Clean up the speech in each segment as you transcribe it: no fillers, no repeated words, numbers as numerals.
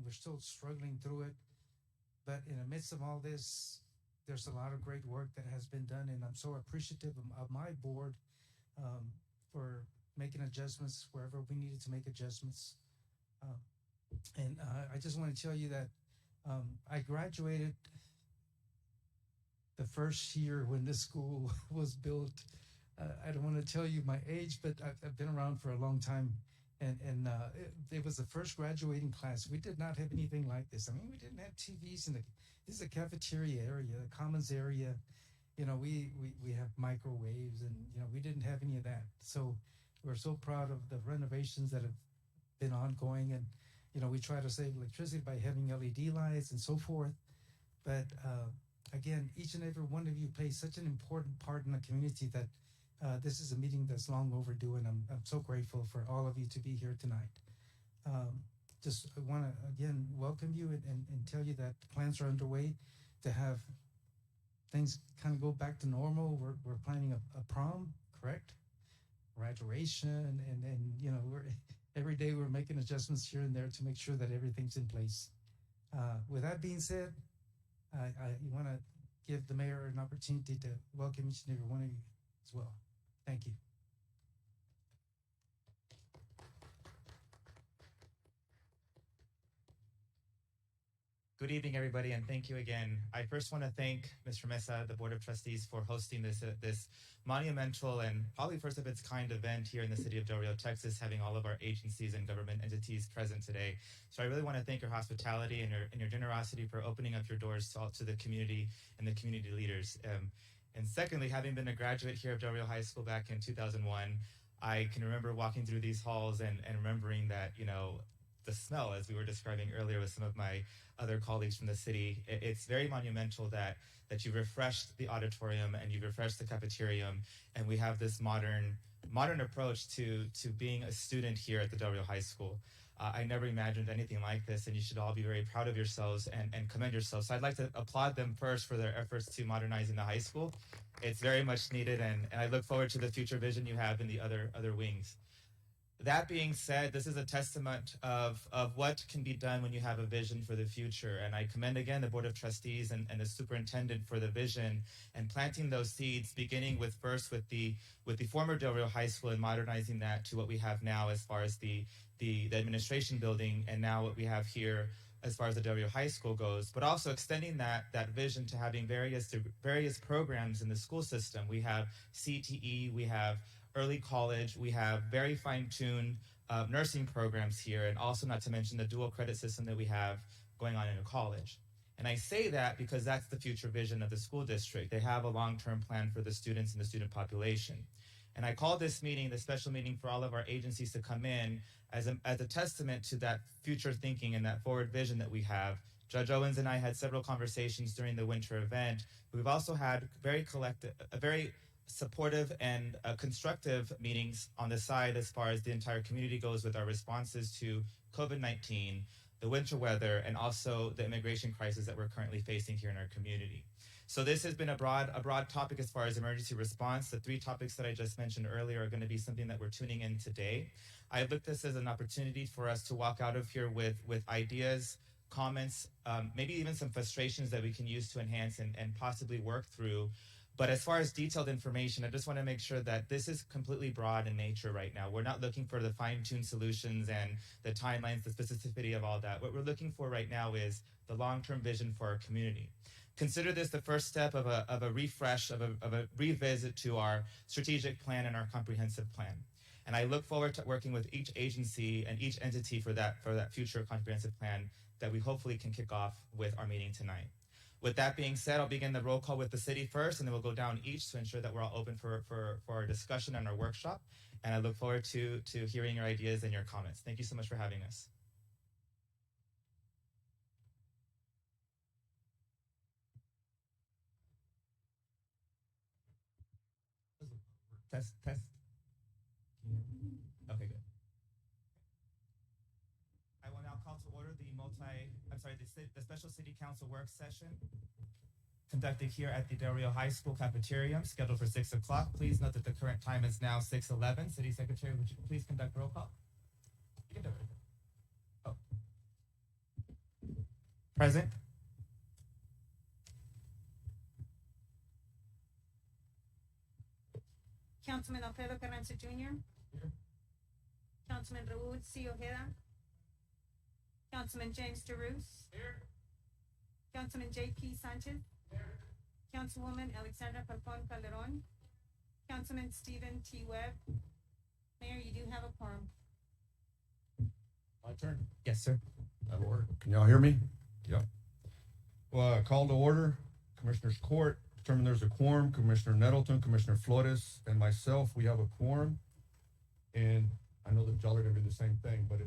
we're still struggling through it. But in the midst of all this, there's a lot of great work that has been done, and I'm so appreciative of my board for making adjustments wherever we needed to make adjustments. And I just want to tell you that I graduated the first year when this school was built. I don't want to tell you my age, but I've been around for a long time. And it was the first graduating class. We did not have anything like this. I mean, we didn't have TVs in the, this is a cafeteria area, the commons area. You know, we have microwaves and, you know, we didn't have any of that. So we're so proud of the renovations that have been ongoing. And, you know, we try to save electricity by having LED lights and so forth. But again, each and every one of you plays such an important part in the community that this is a meeting that's long overdue, and I'm so grateful for all of you to be here tonight. Just want to, again, welcome you and tell you that plans are underway to have things kind of go back to normal. We're planning a prom, correct? Graduation, and you know, every day we're making adjustments here and there to make sure that everything's in place. With that being said, I want to give the mayor an opportunity to welcome each and every one of you as well. Thank you. Good evening, everybody, and thank you again. I first want to thank Mr. Mesa, the Board of Trustees, for hosting this monumental and probably first of its kind event here in the city of Del Rio, Texas, having all of our agencies and government entities present today. So I really want to thank your hospitality and your generosity for opening up your doors to the community and the community leaders. And secondly, having been a graduate here of Del Rio High School back in 2001, I can remember walking through these halls and remembering that, you know, the smell, as we were describing earlier with some of my other colleagues from the city, it's very monumental that you've refreshed the auditorium and you've refreshed the cafeteria, and we have this modern approach to being a student here at the Del Rio High School. I never imagined anything like this, and you should all be very proud of yourselves and commend yourselves. So I'd like to applaud them first for their efforts to modernizing the high school. It's very much needed, and I look forward to the future vision you have in the other wings. That being said, this is a testament of what can be done when you have a vision for the future. And I commend again the Board of Trustees and the Superintendent for the vision and planting those seeds, beginning with the former Del Rio High School and modernizing that to what we have now as far as the administration building, and now what we have here as far as the Del Rio High School goes, but also extending that vision to having various programs in the school system. We have CTE, we have early college, we have very fine-tuned nursing programs here, and also not to mention the dual credit system that we have going on in a college. And I say that because that's the future vision of the school district. They have a long-term plan for the students and the student population. And I call this meeting the special meeting for all of our agencies to come in as a testament to that future thinking and that forward vision that we have. Judge Owens and I had several conversations during the winter event. We've also had very supportive and constructive meetings on the side as far as the entire community goes with our responses to COVID-19, the winter weather, and also the immigration crisis that we're currently facing here in our community. So this has been a broad topic as far as emergency response. The three topics that I just mentioned earlier are going to be something that we're tuning in today. I look at this as an opportunity for us to walk out of here with ideas, comments, maybe even some frustrations that we can use to enhance and possibly work through. But as far as detailed information, I just want to make sure that this is completely broad in nature right now. We're not looking for the fine-tuned solutions and the timelines, the specificity of all that. What we're looking for right now is the long-term vision for our community. Consider this the first step of a refresh, of a revisit to our strategic plan and our comprehensive plan. And I look forward to working with each agency and each entity for that future comprehensive plan that we hopefully can kick off with our meeting tonight. With that being said, I'll begin the roll call with the city first, and then we'll go down each to ensure that we're all open for our discussion and our workshop. And I look forward to hearing your ideas and your comments. Thank you so much for having us. Test. Okay, good. I will now call to order the special city council work session conducted here at the Del Rio High School cafeteria, scheduled for 6 o'clock. Please note that the current time is now 6:11. City Secretary, would you please conduct roll call? You can do it. Oh. Present. Councilman Alfredo Carranza Jr. Here. Councilman Raúl C. Ojeda. Councilman James DeRusse. Here. Councilman J.P. Sanchez. Here. Councilwoman Alexandra Falcon Calderon. Councilman Stephen T. Webb. Mayor, you do have a quorum. My turn. Yes, sir. That'll work. Can y'all hear me? Yep. Well, call to order. Commissioners Court, determine there's a quorum. Commissioner Nettleton, Commissioner Flores, and myself, we have a quorum. And I know that y'all are gonna do the same thing, but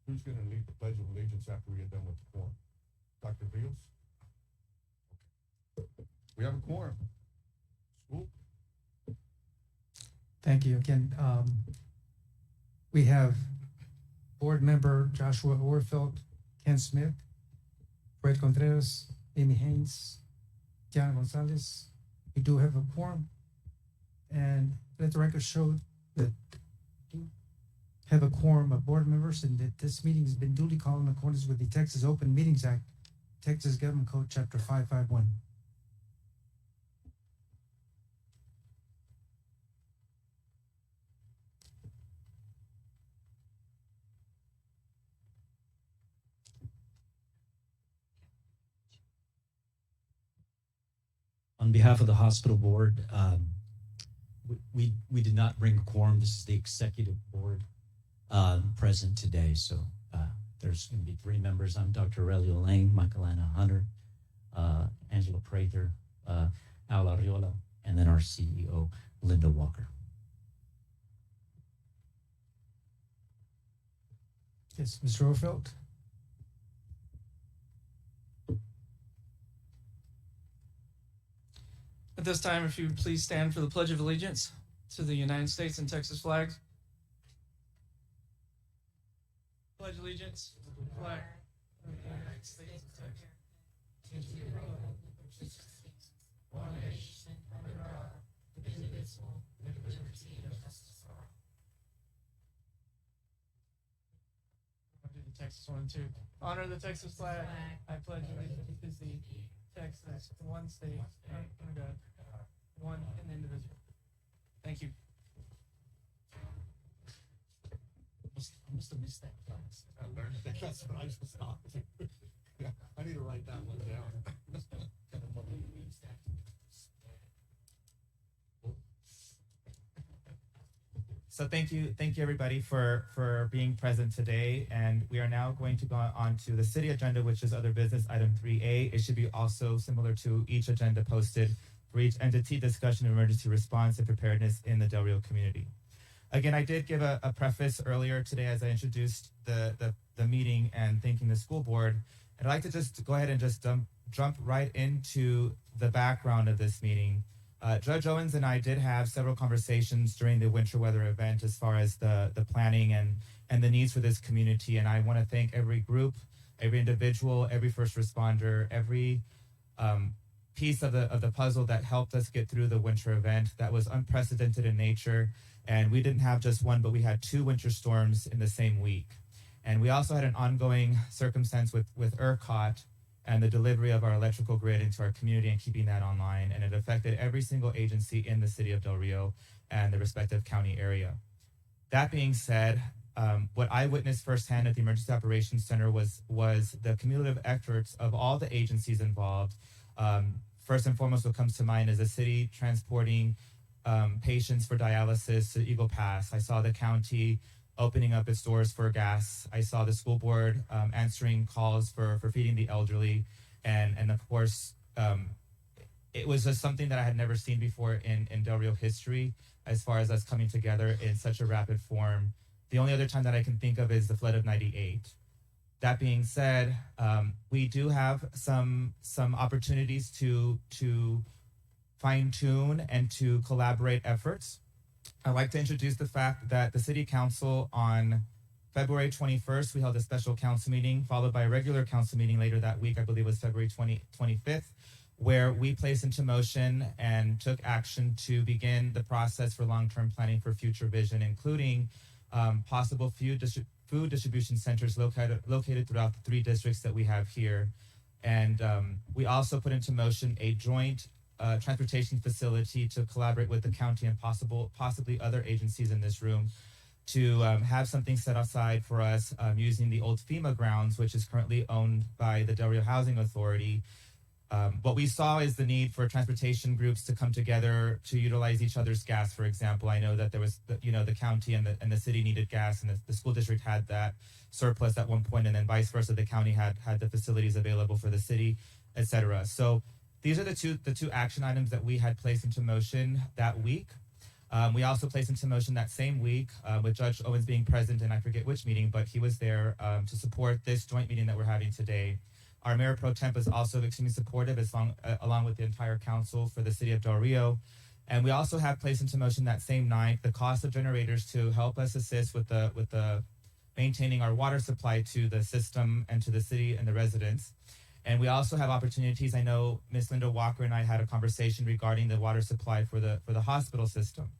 who's gonna lead the Pledge of Allegiance after we get done with the quorum? Dr. Rios? Okay. We have a quorum. Swoop. Thank you again. We have board member Joshua Orfeld, Ken Smith, Fred Contreras, Amy Haynes, Diana Gonzalez. We do have a quorum, and let the record show that we have a quorum of board members, and that this meeting has been duly called in accordance with the Texas Open Meetings Act, Texas Government Code Chapter 551. On behalf of the hospital board, we did not bring a quorum. This is the executive board present today. So there's going to be 3 members. I'm Dr. Aurelio Lane, Michaelana Hunter, Angela Prather, Al Arriola, and then our CEO, Linda Walker. Yes, Mr. Orfeld. At this time, if you would please stand for the Pledge of Allegiance to the United States and Texas flags. Pledge allegiance to the flag of the United States of Texas, and to the republic which stands one nation under God, indivisible, with liberty and justice for all. I'll do the Texas one too. Honor the Texas flag. I pledge allegiance to thee. Texas, one state, under God, one and indivisible. Thank you. I must have missed that class. I learned that. That's what I just thought. Yeah, I need to write that one down. So thank you everybody for being present today. And we are now going to go on to the city agenda, which is other business item 3A. It should be also similar to each agenda posted for each entity: discussion of emergency response and preparedness in the Del Rio community. Again, I did give a preface earlier today as I introduced the meeting and thanking the school board. I'd like to just go ahead and just jump right into the background of this meeting. Judge Owens and I did have several conversations during the winter weather event as far as the planning and the needs for this community. And I want to thank every group, every individual, every first responder, every piece of the puzzle that helped us get through the winter event that was unprecedented in nature. And we didn't have just one, but we had 2 winter storms in the same week. And we also had an ongoing circumstance with ERCOT and the delivery of our electrical grid into our community and keeping that online. And it affected every single agency in the city of Del Rio and the respective county area. That being said, what I witnessed firsthand at the Emergency Operations Center was the cumulative efforts of all the agencies involved. First and foremost, what comes to mind is the city transporting patients for dialysis to Eagle Pass. I saw the county opening up its doors for gas. I saw the school board answering calls for feeding the elderly. And of course, it was just something that I had never seen before in Del Rio history, as far as us coming together in such a rapid form. The only other time that I can think of is the flood of '98. That being said, we do have some opportunities to fine tune and to collaborate efforts. I'd like to introduce the fact that the City Council on February 21st, we held a special council meeting, followed by a regular council meeting later that week, I believe it was February 25th, where we placed into motion and took action to begin the process for long-term planning for future vision, including possible food distribution centers located throughout the 3 districts that we have here. And we also put into motion a joint transportation facility to collaborate with the county and possibly other agencies in this room to have something set aside for us using the old FEMA grounds, which is currently owned by the Del Rio Housing Authority. What we saw is the need for transportation groups to come together to utilize each other's gas. For example, I know that there was, the county and the city needed gas, and the school district had that surplus at one point, and then vice versa, the county had the facilities available for the city, etc. So these are the two action items that we had placed into motion that week. We also placed into motion that same week, with Judge Owens being present, and I forget which meeting, but he was there to support this joint meeting that we're having today. Our Mayor Pro Temp is also extremely supportive, along with the entire council for the city of Del Rio. And we also have placed into motion that same night the cost of generators to help us assist with the maintaining our water supply to the system and to the city and the residents. And we also have opportunities. I know Ms. Linda Walker and I had a conversation regarding the water supply for the hospital system.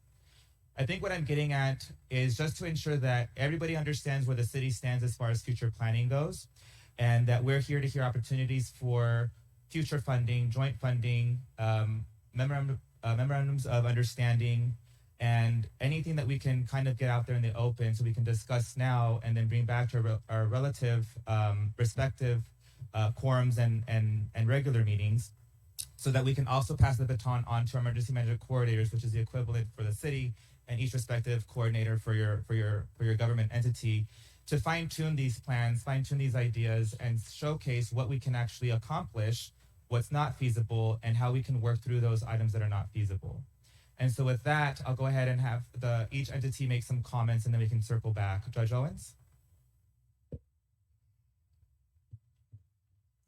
I think what I'm getting at is just to ensure that everybody understands where the city stands as far as future planning goes, and that we're here to hear opportunities for future funding, joint funding, memorandums of understanding, and anything that we can kind of get out there in the open so we can discuss now and then bring back to our relative respective quorums and regular meetings, so that we can also pass the baton on to our emergency management coordinators, which is the equivalent for the city, and each respective coordinator for your government entity, to fine-tune these plans, fine-tune these ideas, and showcase what we can actually accomplish, what's not feasible, and how we can work through those items that are not feasible. And so with that, I'll go ahead and have each entity make some comments, and then we can circle back. Judge Owens?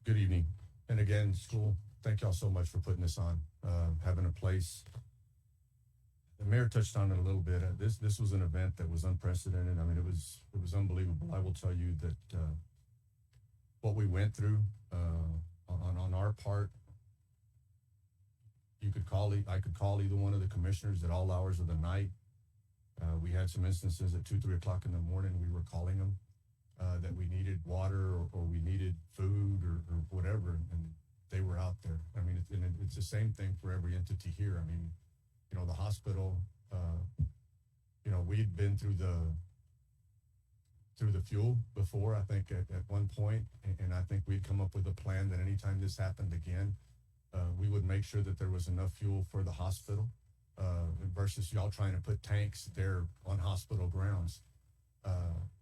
Good evening. And again, school, thank y'all so much for putting this on, having a place. The mayor touched on it a little bit. This was an event that was unprecedented. I mean, it was unbelievable. I will tell you that what we went through on our part, I could call either one of the commissioners at all hours of the night. We had some instances at 2, 3 o'clock in the morning. We were calling them that we needed water or we needed food or whatever, and they were out there. I mean, it's the same thing for every entity here. I mean, the hospital, we'd been through the fuel before, I think at one point, and I think we'd come up with a plan that anytime this happened again, we would make sure that there was enough fuel for the hospital, versus y'all trying to put tanks there on hospital grounds.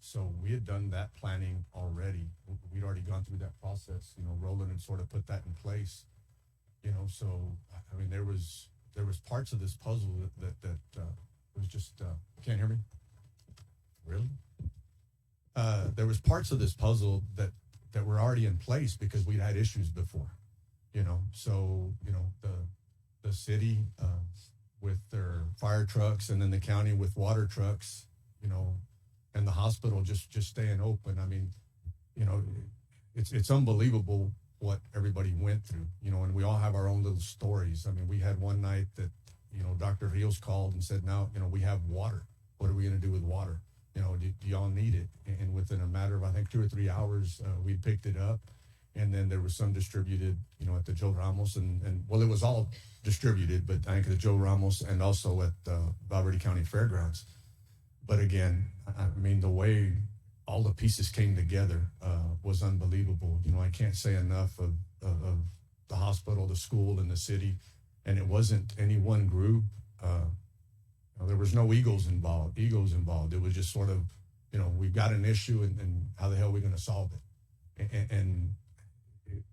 So we had done that planning already. We'd already gone through that process. Roland had sort of put that in place. So I mean, there was parts of this puzzle that was just can't hear me? Really? There was parts of this puzzle that were already in place because we'd had issues before. So the city with their fire trucks, and then the county with water trucks, and the hospital just staying open. I mean, it's unbelievable what everybody went through, and we all have our own little stories. I mean, we had one night that, Dr. Rios called and said, now, we have water. What are we going to do with water? Do y'all need it? And within a matter of, I think, 2 or 3 hours, we picked it up. And then there was some distributed, at the Joe Ramos and well, it was all distributed, but I think the Joe Ramos and also at Valverde County Fairgrounds. But again, I mean, the way all the pieces came together was unbelievable. I can't say enough of the hospital, the school, and the city. And it wasn't any one group. There was no egos involved. It was just sort of, we've got an issue, and how the hell are we going to solve it? And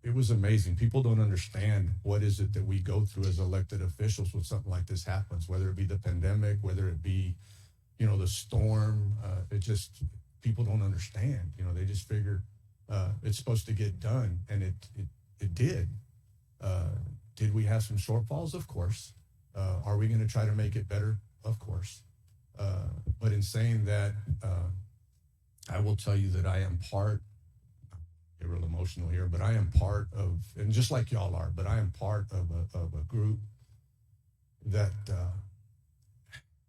it was amazing. People don't understand what is it that we go through as elected officials when something like this happens, whether it be the pandemic, whether it be, the storm. It just, people don't understand. They just figure it's supposed to get done, and it did. Did we have some shortfalls? Of course. Are we going to try to make it better? Of course. But in saying that, I will tell you that I am part, get real emotional here, but I am part of, and just like y'all are, but I am part of a group that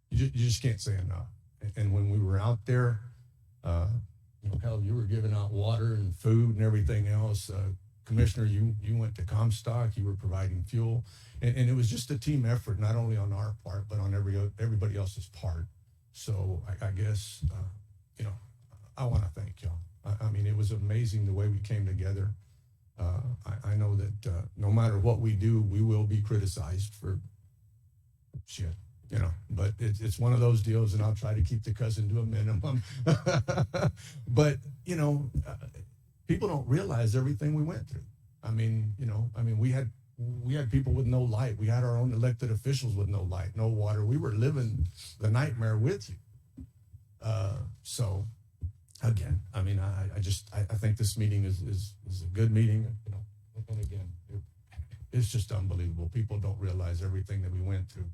you just can't say enough. And when we were out there, hell, you were giving out water and food and everything else. Commissioner, you went to Comstock, you were providing fuel, and it was just a team effort, not only on our part, but on everybody else's part. So I guess, I want to thank y'all. I mean, it was amazing the way we came together. I know that no matter what we do, we will be criticized for shit, but it's one of those deals, and I'll try to keep the cousin to a minimum. But, people don't realize everything we went through. I mean, we had people with no light. We had our own elected officials with no light, no water. We were living the nightmare with you. So again, I mean, I think this meeting is a good meeting, and again, it's just unbelievable. People don't realize everything that we went through.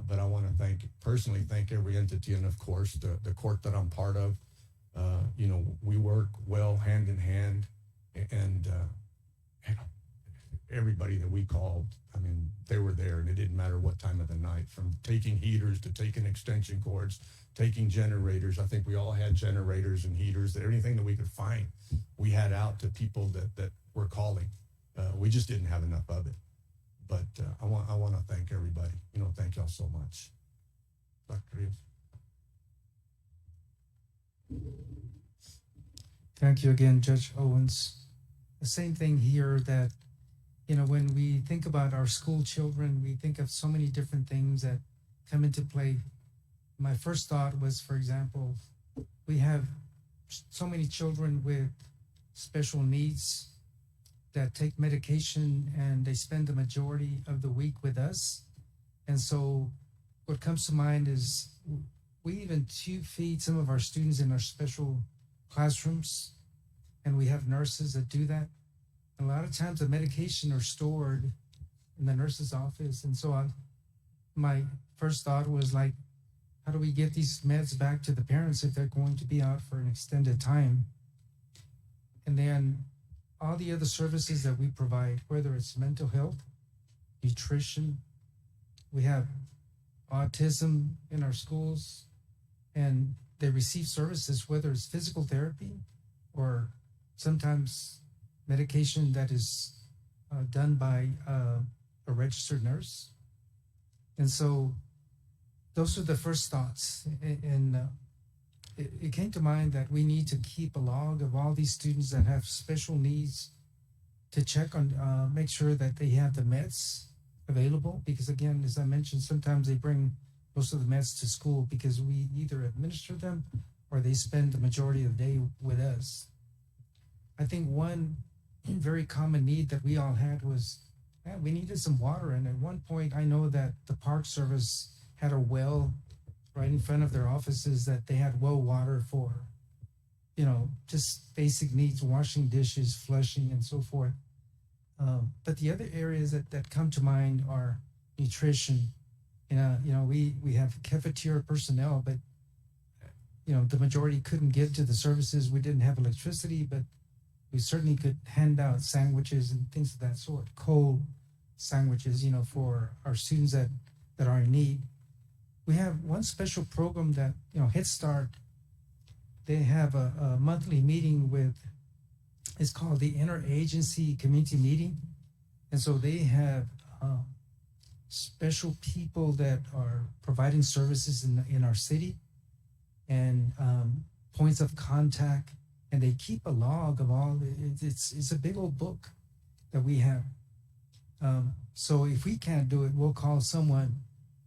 But I want to personally thank every entity, and of course the court that I'm part of. We work well hand in hand, and everybody that we called, I mean, they were there, and it didn't matter what time of the night, from taking heaters to taking extension cords, taking generators. I think we all had generators and heaters, anything that we could find, we had out to people that were calling. We just didn't have enough of it. But I want to thank everybody. Thank y'all so much. Dr. Rios. Thank you again, Judge Owens. The same thing here, that, when we think about our school children, we think of so many different things that come into play. My first thought was, for example, we have so many children with special needs that take medication, and they spend the majority of the week with us. And so what comes to mind is we even tube feed some of our students in our special classrooms, and we have nurses that do that. A lot of times the medication are stored in the nurse's office. And so my first thought was like, how do we get these meds back to the parents if they're going to be out for an extended time? And then all the other services that we provide, whether it's mental health, nutrition, we have autism in our schools, and they receive services, whether it's physical therapy or sometimes medication that is done by a registered nurse. And so those are the first thoughts. And it came to mind that we need to keep a log of all these students that have special needs, to check on, make sure that they have the meds available. Because again, as I mentioned, sometimes they bring most of the meds to school because we either administer them or they spend the majority of the day with us. I think one very common need that we all had was, we needed some water. And at one point, I know that the Park Service had a well right in front of their offices that they had well water for, just basic needs, washing dishes, flushing, and so forth. But the other areas that come to mind are nutrition. We have cafeteria personnel, but the majority couldn't get to the services. We didn't have electricity, but we certainly could hand out sandwiches and things of that sort, cold sandwiches, for our students that are in need. We have one special program that, Head Start, they have a monthly meeting with, it's called the Interagency Community Meeting. And so they have special people that are providing services in our city, and points of contact, and they keep a log of all. It's a big old book that we have. So if we can't do it, we'll call someone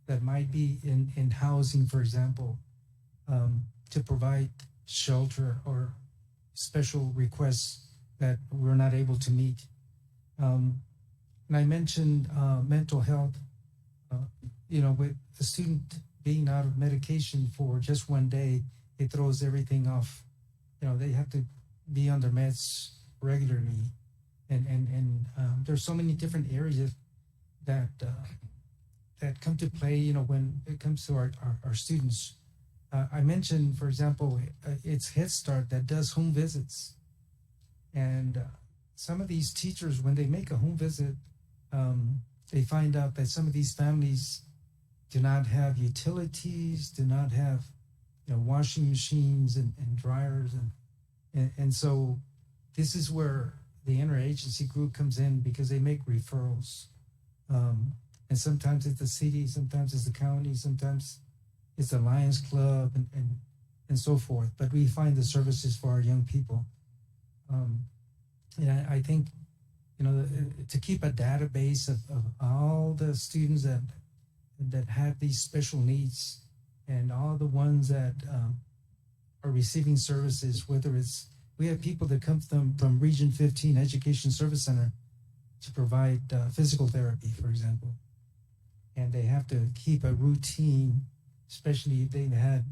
that might be in housing, for example, to provide shelter or special requests that we're not able to meet. And I mentioned mental health. With a student being out of medication for just one day, it throws everything off. They have to be on their meds regularly, and there's so many different areas that come to play. When it comes to our students, I mentioned, for example, it's Head Start that does home visits, and some of these teachers, when they make a home visit, they find out that some of these families do not have utilities, do not have washing machines and dryers, and so this is where the interagency group comes in because they make referrals. And sometimes it's the city, sometimes it's the county, sometimes it's the Lions Club and so forth. But we find the services for our young people. And I think, to keep a database of all the students that have these special needs and all the ones that are receiving services, whether it's, we have people that come from Region 15 Education Service Center to provide physical therapy, for example. And they have to keep a routine, especially if they've had,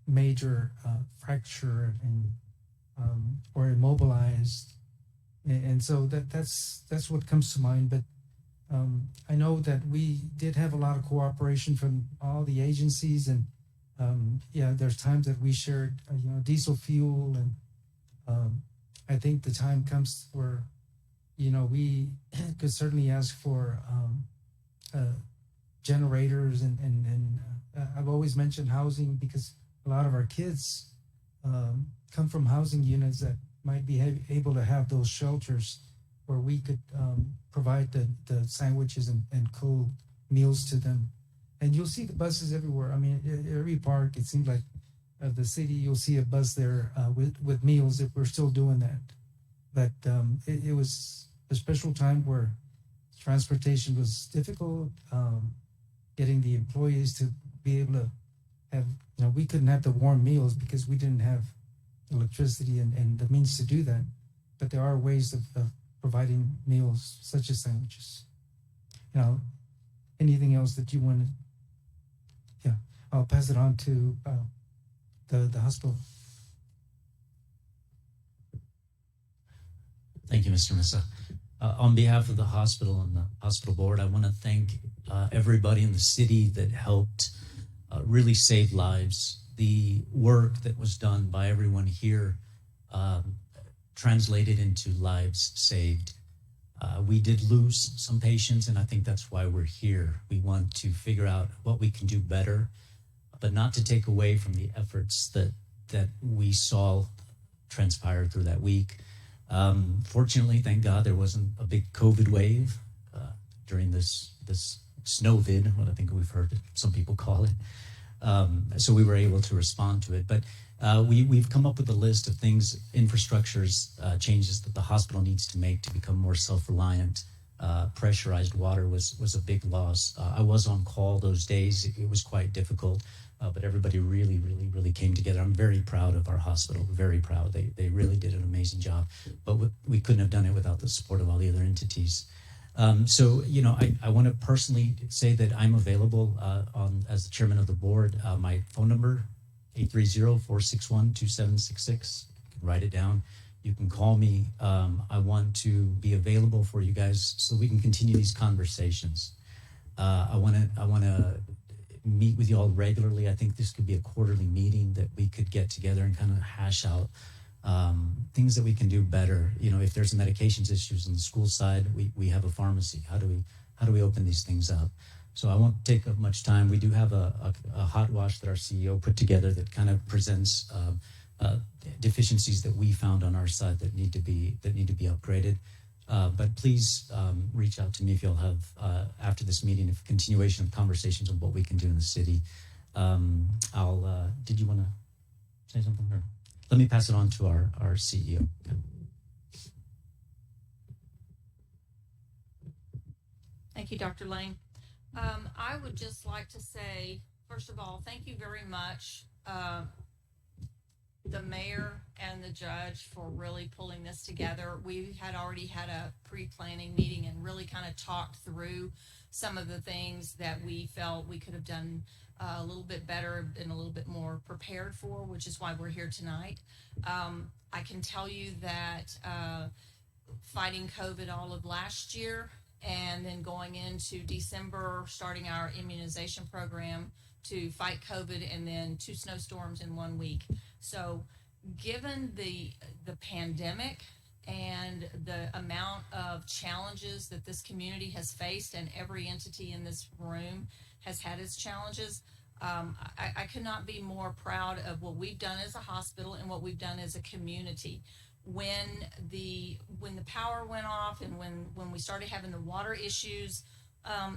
major fracture and or immobilized. And so that's what comes to mind. But I know that we did have a lot of cooperation from all the agencies, and there's times that we shared, diesel fuel, and I think the time comes where, we could certainly ask for generators, and I've always mentioned housing because a lot of our kids come from housing units that might be able to have those shelters where we could provide the sandwiches and cold meals to them. And you'll see the buses everywhere. I mean, every park, it seems like, of the city, you'll see a bus there with meals if we're still doing that. But it was a special time where transportation was difficult, getting the employees to be able to have, we couldn't have the warm meals because we didn't have electricity and the means to do that. But there are ways of providing meals, such as sandwiches. Anything else that you wanted? Yeah, I'll pass it on to the hospital. Thank you, Mr. Missa. On behalf of the hospital and the hospital board, I want to thank everybody in the city that helped really save lives. The work that was done by everyone here translated into lives saved. We did lose some patients, and I think that's why we're here. We want to figure out what we can do better, but not to take away from the efforts that we saw transpire through that week. Fortunately, thank God, there wasn't a big COVID wave during this snowvid, what I think we've heard some people call it. So we were able to respond to it. But we've come up with a list of things, infrastructures, changes that the hospital needs to make to become more self-reliant. Pressurized water was a big loss. I was on call those days. It was quite difficult, but everybody really came together. I'm very proud of our hospital, very proud. They really did an amazing job, but we couldn't have done it without the support of all the other entities. So, I want to personally say that I'm available as the chairman of the board. My phone number, 830-461-2766. You can write it down. You can call me. I want to be available for you guys so we can continue these conversations. I want to meet with you all regularly. I think this could be a quarterly meeting that we could get together and kind of hash out things that we can do better. If there's medications issues on the school side, we have a pharmacy. How do we open these things up? So I won't take up much time. We do have a hot wash that our CEO put together that kind of presents deficiencies that we found on our side that need to be upgraded. But please reach out to me if you'll have after this meeting a continuation of conversations on what we can do in the city. Did you want to say something? Or let me pass it on to our CEO. Okay. Thank you, Dr. Lane. I would just like to say, first of all, thank you very much, the mayor and the judge, for really pulling this together. We had already had a pre-planning meeting and really kind of talked through some of the things that we felt we could have done a little bit better and a little bit more prepared for, which is why we're here tonight. I can tell you that fighting COVID all of last year and then going into December, starting our immunization program to fight COVID, and then 2 snowstorms in 1 week. So given the pandemic and the amount of challenges that this community has faced, and every entity in this room has had its challenges, I could not be more proud of what we've done as a hospital and what we've done as a community. when the power went off and when we started having the water issues,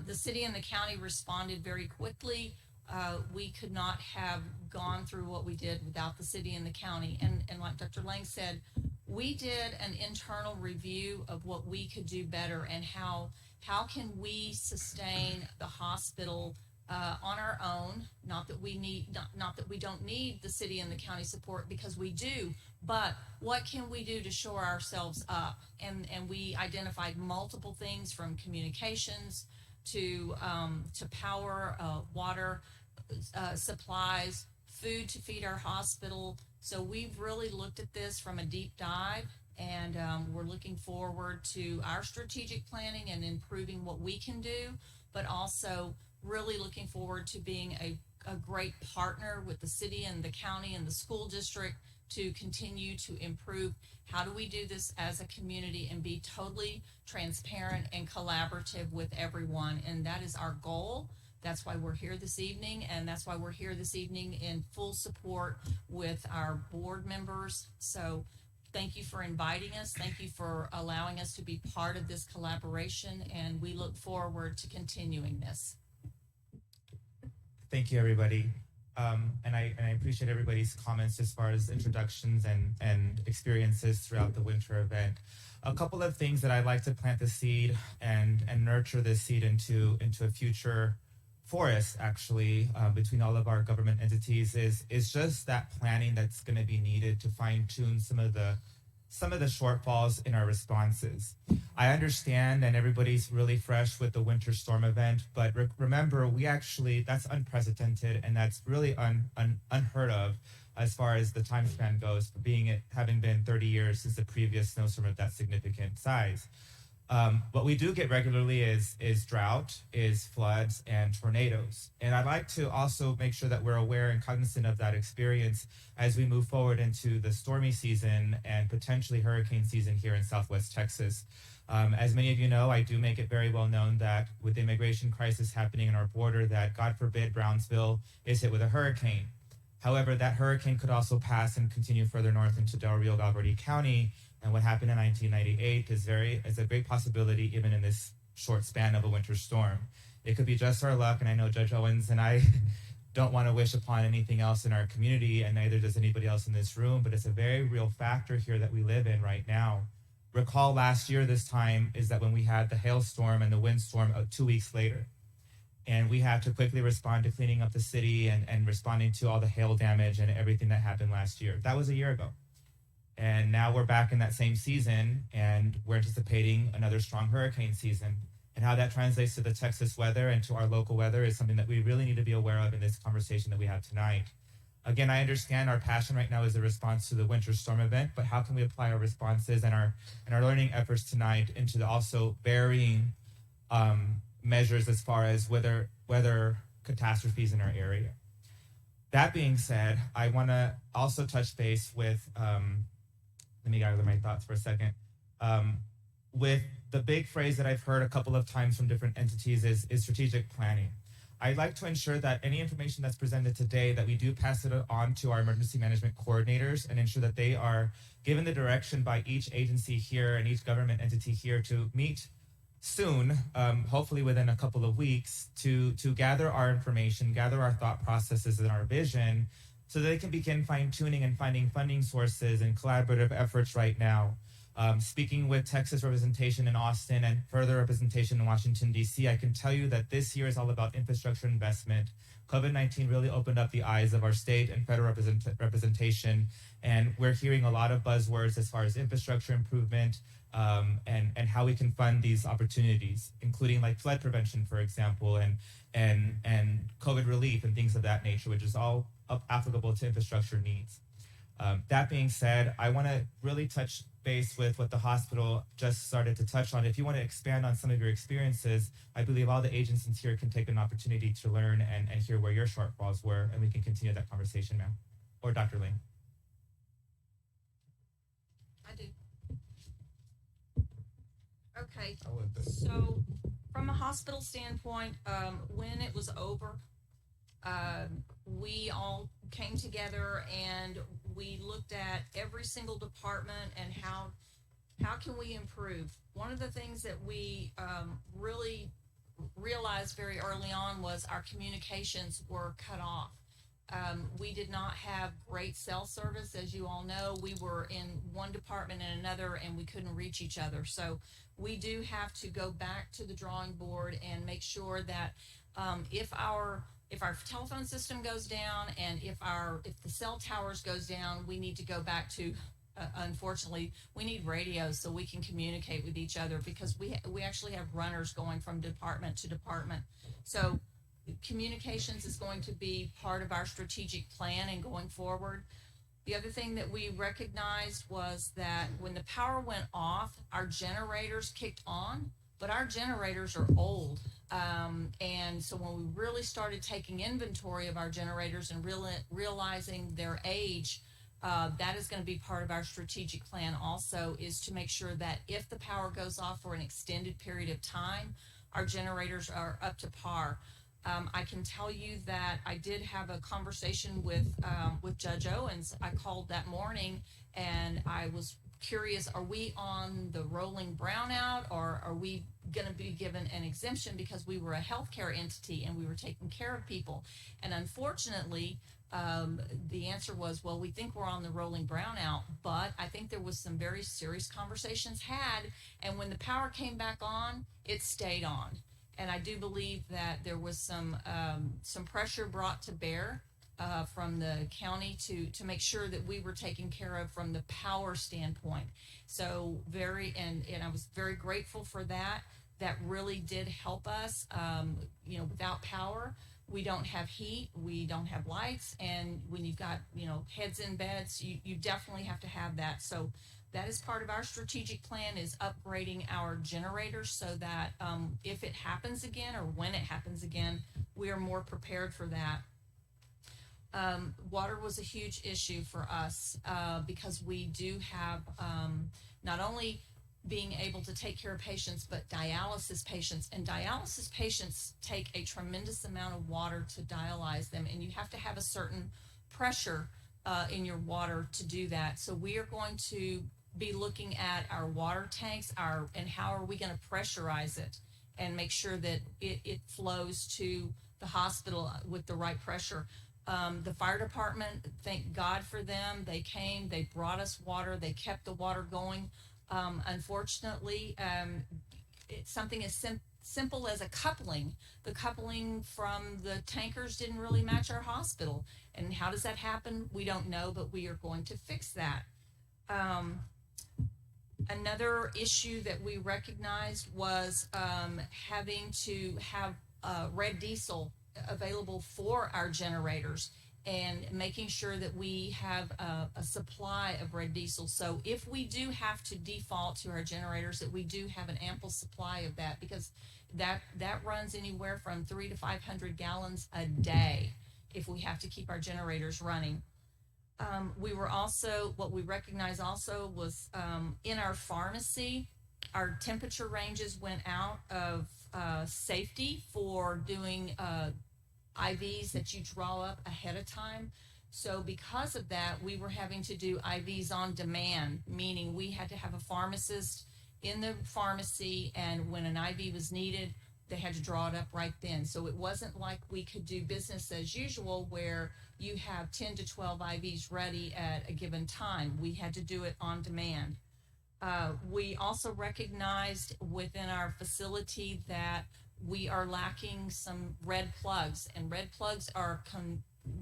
the city and the county responded very quickly. We could not have gone through what we did without the city and the county. And like Dr. Lang said, we did an internal review of what we could do better and how can we sustain the hospital on our own. Not that we don't need the city and the county support, because we do, but what can we do to shore ourselves up? And we identified multiple things, from communications to power, water, supplies, food to feed our hospital. So we've really looked at this from a deep dive, and we're looking forward to our strategic planning and improving what we can do, but also really looking forward to being a great partner with the city and the county and the school district to continue to improve. How do we do this as a community and be totally transparent and collaborative with everyone? And that is our goal. That's why we're here this evening, and that's why we're here this evening in full support with our board members. So thank you for inviting us. Thank you for allowing us to be part of this collaboration, and we look forward to continuing this. Thank you, everybody. And I appreciate everybody's comments as far as introductions and experiences throughout the winter event. A couple of things that I'd like to plant the seed and nurture this seed into a future forest, actually, between all of our government entities is just that planning that's going to be needed to fine tune some of the shortfalls in our responses. I understand, and everybody's really fresh with the winter storm event, but remember, that's unprecedented, and that's really unheard of as far as the time span goes, having been 30 years since the previous snowstorm of that significant size. What we do get regularly is drought, is floods, and tornadoes. And I'd like to also make sure that we're aware and cognizant of that experience as we move forward into the stormy season and potentially hurricane season here in Southwest Texas. As many of you know, I do make it very well known that with the immigration crisis happening in our border, that God forbid Brownsville is hit with a hurricane. However, that hurricane could also pass and continue further north into Del Rio, Valverde County. And what happened in 1998 is a great possibility even in this short span of a winter storm. It could be just our luck, and I know Judge Owens and I don't want to wish upon anything else in our community, and neither does anybody else in this room, but it's a very real factor here that we live in right now. Recall last year this time is that when we had the hailstorm and the windstorm 2 weeks later, and we had to quickly respond to cleaning up the city and responding to all the hail damage and everything that happened last year. That was a year ago. And now we're back in that same season, and we're anticipating another strong hurricane season. And how that translates to the Texas weather and to our local weather is something that we really need to be aware of in this conversation that we have tonight. Again, I understand our passion right now is a response to the winter storm event, but how can we apply our responses and our learning efforts tonight into the also varying measures as far as weather catastrophes in our area? That being said, I want to also touch base with let me gather my thoughts for a second. With the big phrase that I've heard a couple of times from different entities is strategic planning. I'd like to ensure that any information that's presented today, that we do pass it on to our emergency management coordinators and ensure that they are given the direction by each agency here and each government entity here to meet soon, hopefully within a couple of weeks, to gather our information, gather our thought processes and our vision, so they can begin fine-tuning and finding funding sources and collaborative efforts right now. Speaking with Texas representation in Austin and further representation in Washington, D.C., I can tell you that this year is all about infrastructure investment. COVID-19 really opened up the eyes of our state and federal representation, and we're hearing a lot of buzzwords as far as infrastructure improvement and how we can fund these opportunities, including like flood prevention, for example, and COVID relief and things of that nature, which is all applicable to infrastructure needs. That being said, I want to really touch base with what the hospital just started to touch on. If you want to expand on some of your experiences, I believe all the agencies here can take an opportunity to learn and hear where your shortfalls were, and we can continue that conversation, ma'am. Or Dr. Ling. I do. Okay, so from a hospital standpoint, when it was over, we all came together and we looked at every single department and how can we improve. One of the things that we really realized very early on was our communications were cut off. We did not have great cell service, as you all know. We were in one department and another, and we couldn't reach each other. So we do have to go back to the drawing board and make sure that if our telephone system goes down and if the cell towers goes down, we need to go back to unfortunately, we need radios so we can communicate with each other, because we actually have runners going from department to department. So communications is going to be part of our strategic plan and going forward. The other thing that we recognized was that when the power went off, our generators kicked on, but our generators are old. And so when we really started taking inventory of our generators and realizing their age, that is going to be part of our strategic plan also, is to make sure that if the power goes off for an extended period of time, our generators are up to par. I can tell you that I did have a conversation with Judge Owens. I called that morning and I was curious, are we on the rolling brownout, or are we going to be given an exemption because we were a healthcare entity and we were taking care of people? And unfortunately, the answer was, well, we think we're on the rolling brownout, but I think there was some very serious conversations had, and when the power came back on, it stayed on. And I do believe that there was some pressure brought to bear from the county to make sure that we were taken care of from the power standpoint. So and I was very grateful for that. That really did help us. Without power, we don't have heat, we don't have lights, and when you've got, heads in beds, you definitely have to have that. So that is part of our strategic plan, is upgrading our generators so that if it happens again, or when it happens again, we are more prepared for that. Water was a huge issue for us because we do have not only being able to take care of patients, but dialysis patients. And dialysis patients take a tremendous amount of water to dialyze them, and you have to have a certain pressure in your water to do that. So we are going to be looking at our water tanks, and how are we going to pressurize it and make sure that it flows to the hospital with the right pressure. The fire department, thank God for them. They came, they brought us water, they kept the water going. Unfortunately, it's something as simple as a coupling. The coupling from the tankers didn't really match our hospital. And how does that happen? We don't know, but we are going to fix that. Another issue that we recognized was having to have red diesel available for our generators, and making sure that we have a supply of red diesel. So if we do have to default to our generators, that we do have an ample supply of that, because that runs anywhere from 300 to 500 gallons a day if we have to keep our generators running. What we recognized also was in our pharmacy, our temperature ranges went out of safety for doing IVs that you draw up ahead of time. So because of that, we were having to do IVs on demand, meaning we had to have a pharmacist in the pharmacy, and when an IV was needed, they had to draw it up right then. So it wasn't like we could do business as usual where you have 10 to 12 IVs ready at a given time. We had to do it on demand. We also recognized within our facility that we are lacking some red plugs, and red plugs are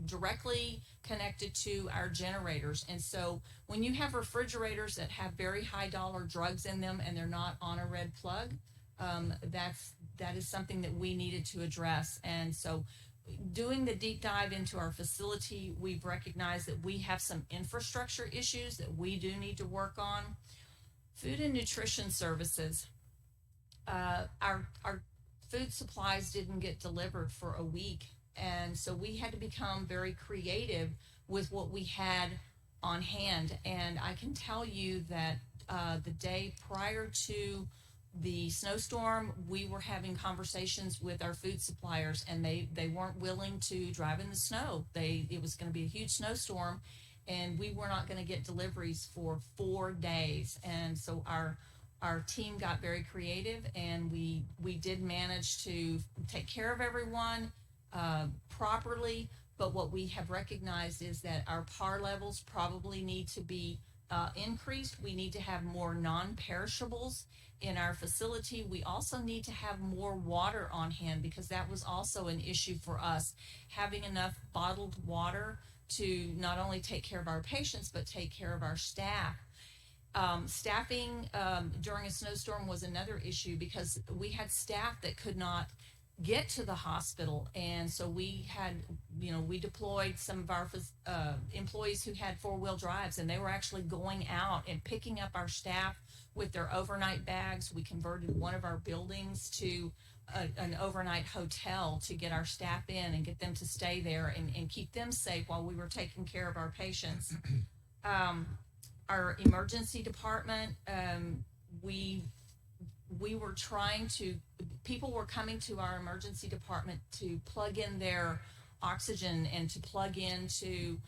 directly connected to our generators. And so when you have refrigerators that have very high dollar drugs in them and they're not on a red plug, that is something that we needed to address. And so doing the deep dive into our facility, we've recognized that we have some infrastructure issues that we do need to work on. Food and nutrition services. Our food supplies didn't get delivered for a week, and so we had to become very creative with what we had on hand. And I can tell you that the day prior to the snowstorm, we were having conversations with our food suppliers, and they weren't willing to drive in the snow. It was going to be a huge snowstorm, and we were not going to get deliveries for 4 days. And so our team got very creative, and we did manage to take care of everyone properly. But what we have recognized is that our par levels probably need to be increased. We need to have more non-perishables in our facility. We also need to have more water on hand, because that was also an issue for us, having enough bottled water to not only take care of our patients, but take care of our staff. Staffing during a snowstorm was another issue, because we had staff that could not get to the hospital. And so we had, we deployed some of our employees who had 4-wheel drives, and they were actually going out and picking up our staff with their overnight bags. We converted one of our buildings to an overnight hotel to get our staff in and get them to stay there and keep them safe while we were taking care of our patients. Our emergency department, we were trying to, people were coming to our emergency department to plug in their oxygen and to plug into,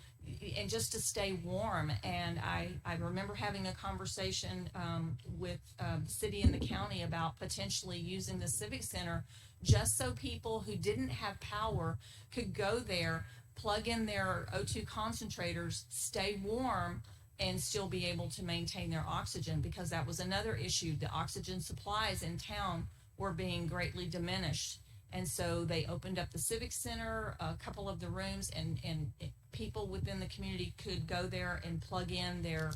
and just to stay warm. And I remember having a conversation with the city and the county about potentially using the Civic Center just so people who didn't have power could go there, plug in their O2 concentrators, stay warm, and still be able to maintain their oxygen, because that was another issue. The oxygen supplies in town were being greatly diminished. And so they opened up the Civic Center, a couple of the rooms, and people within the community could go there and plug in their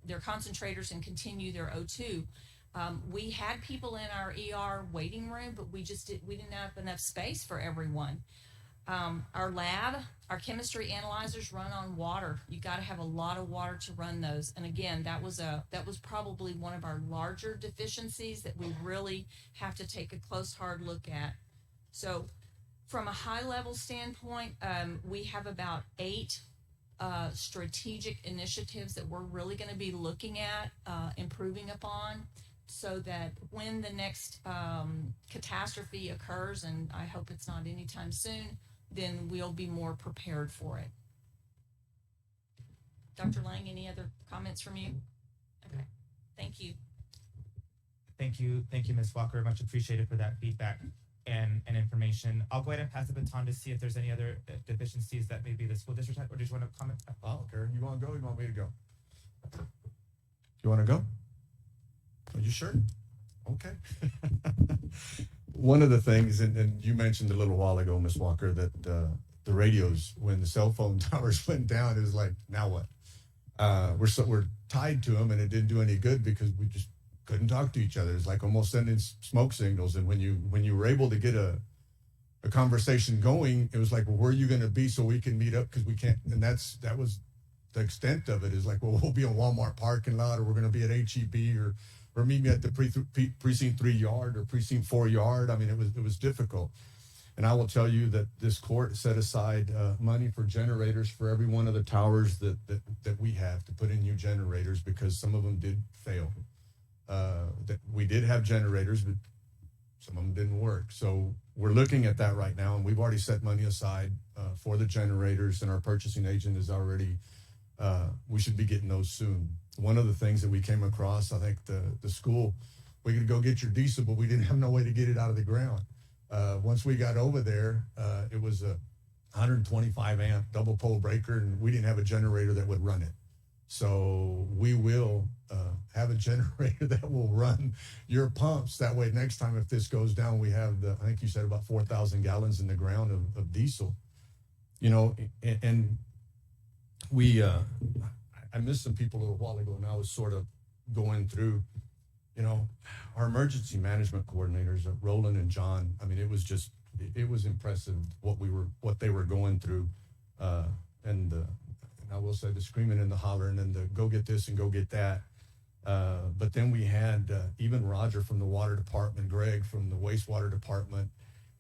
concentrators and continue their O2. We had people in our ER waiting room, but we didn't have enough space for everyone. Our lab, our chemistry analyzers run on water. You got to have a lot of water to run those. And again, that was probably one of our larger deficiencies that we really have to take a close, hard look at. So from a high level standpoint, we have about 8 strategic initiatives that we're really going to be looking at, improving upon, so that when the next catastrophe occurs, and I hope it's not anytime soon, then we'll be more prepared for it. Dr. Lang, any other comments from you? Okay, thank you. Thank you, Ms. Walker. Much appreciated for that feedback and information. I'll go ahead and pass the baton to see if there's any other deficiencies that maybe the school district had, or did you want to comment? Oh, Karen, you want to go? You want me to go? You want to go? Are you sure? Okay. One of the things, and you mentioned a little while ago, Ms. Walker, that the radios, when the cell phone towers went down, it was like, now what? We're tied to them, and it didn't do any good because we just couldn't talk to each other. It's like almost sending smoke signals. And when you were able to get a conversation going, it was like, well, where are you going to be so we can meet up? Because we can't. And that was the extent of it. Is like, well, we'll be in Walmart parking lot, or we're going to be at HEB, or meet me at the precinct 3 yard or precinct 4 yard. I mean, it was difficult. And I will tell you that this court set aside money for generators for every one of the towers that we have, to put in new generators, because some of them did fail. That we did have generators, but some of them didn't work. So we're looking at that right now, and we've already set money aside for the generators, and our purchasing agent is already, we should be getting those soon. One of the things that we came across, I think the school, we could go get your diesel, but we didn't have no way to get it out of the ground. Once we got over there, it was a 125 amp double pole breaker, and we didn't have a generator that would run it. So we will have a generator that will run your pumps. That way, next time if this goes down, we have I think you said about 4,000 gallons in the ground of diesel. And we, I missed some people a little while ago, and I was sort of going through, our emergency management coordinators, Roland and John. I mean, it was impressive what they were going through, and I will say the screaming and the hollering and the go get this and go get that. But then we had even Roger from the water department, Greg from the wastewater department,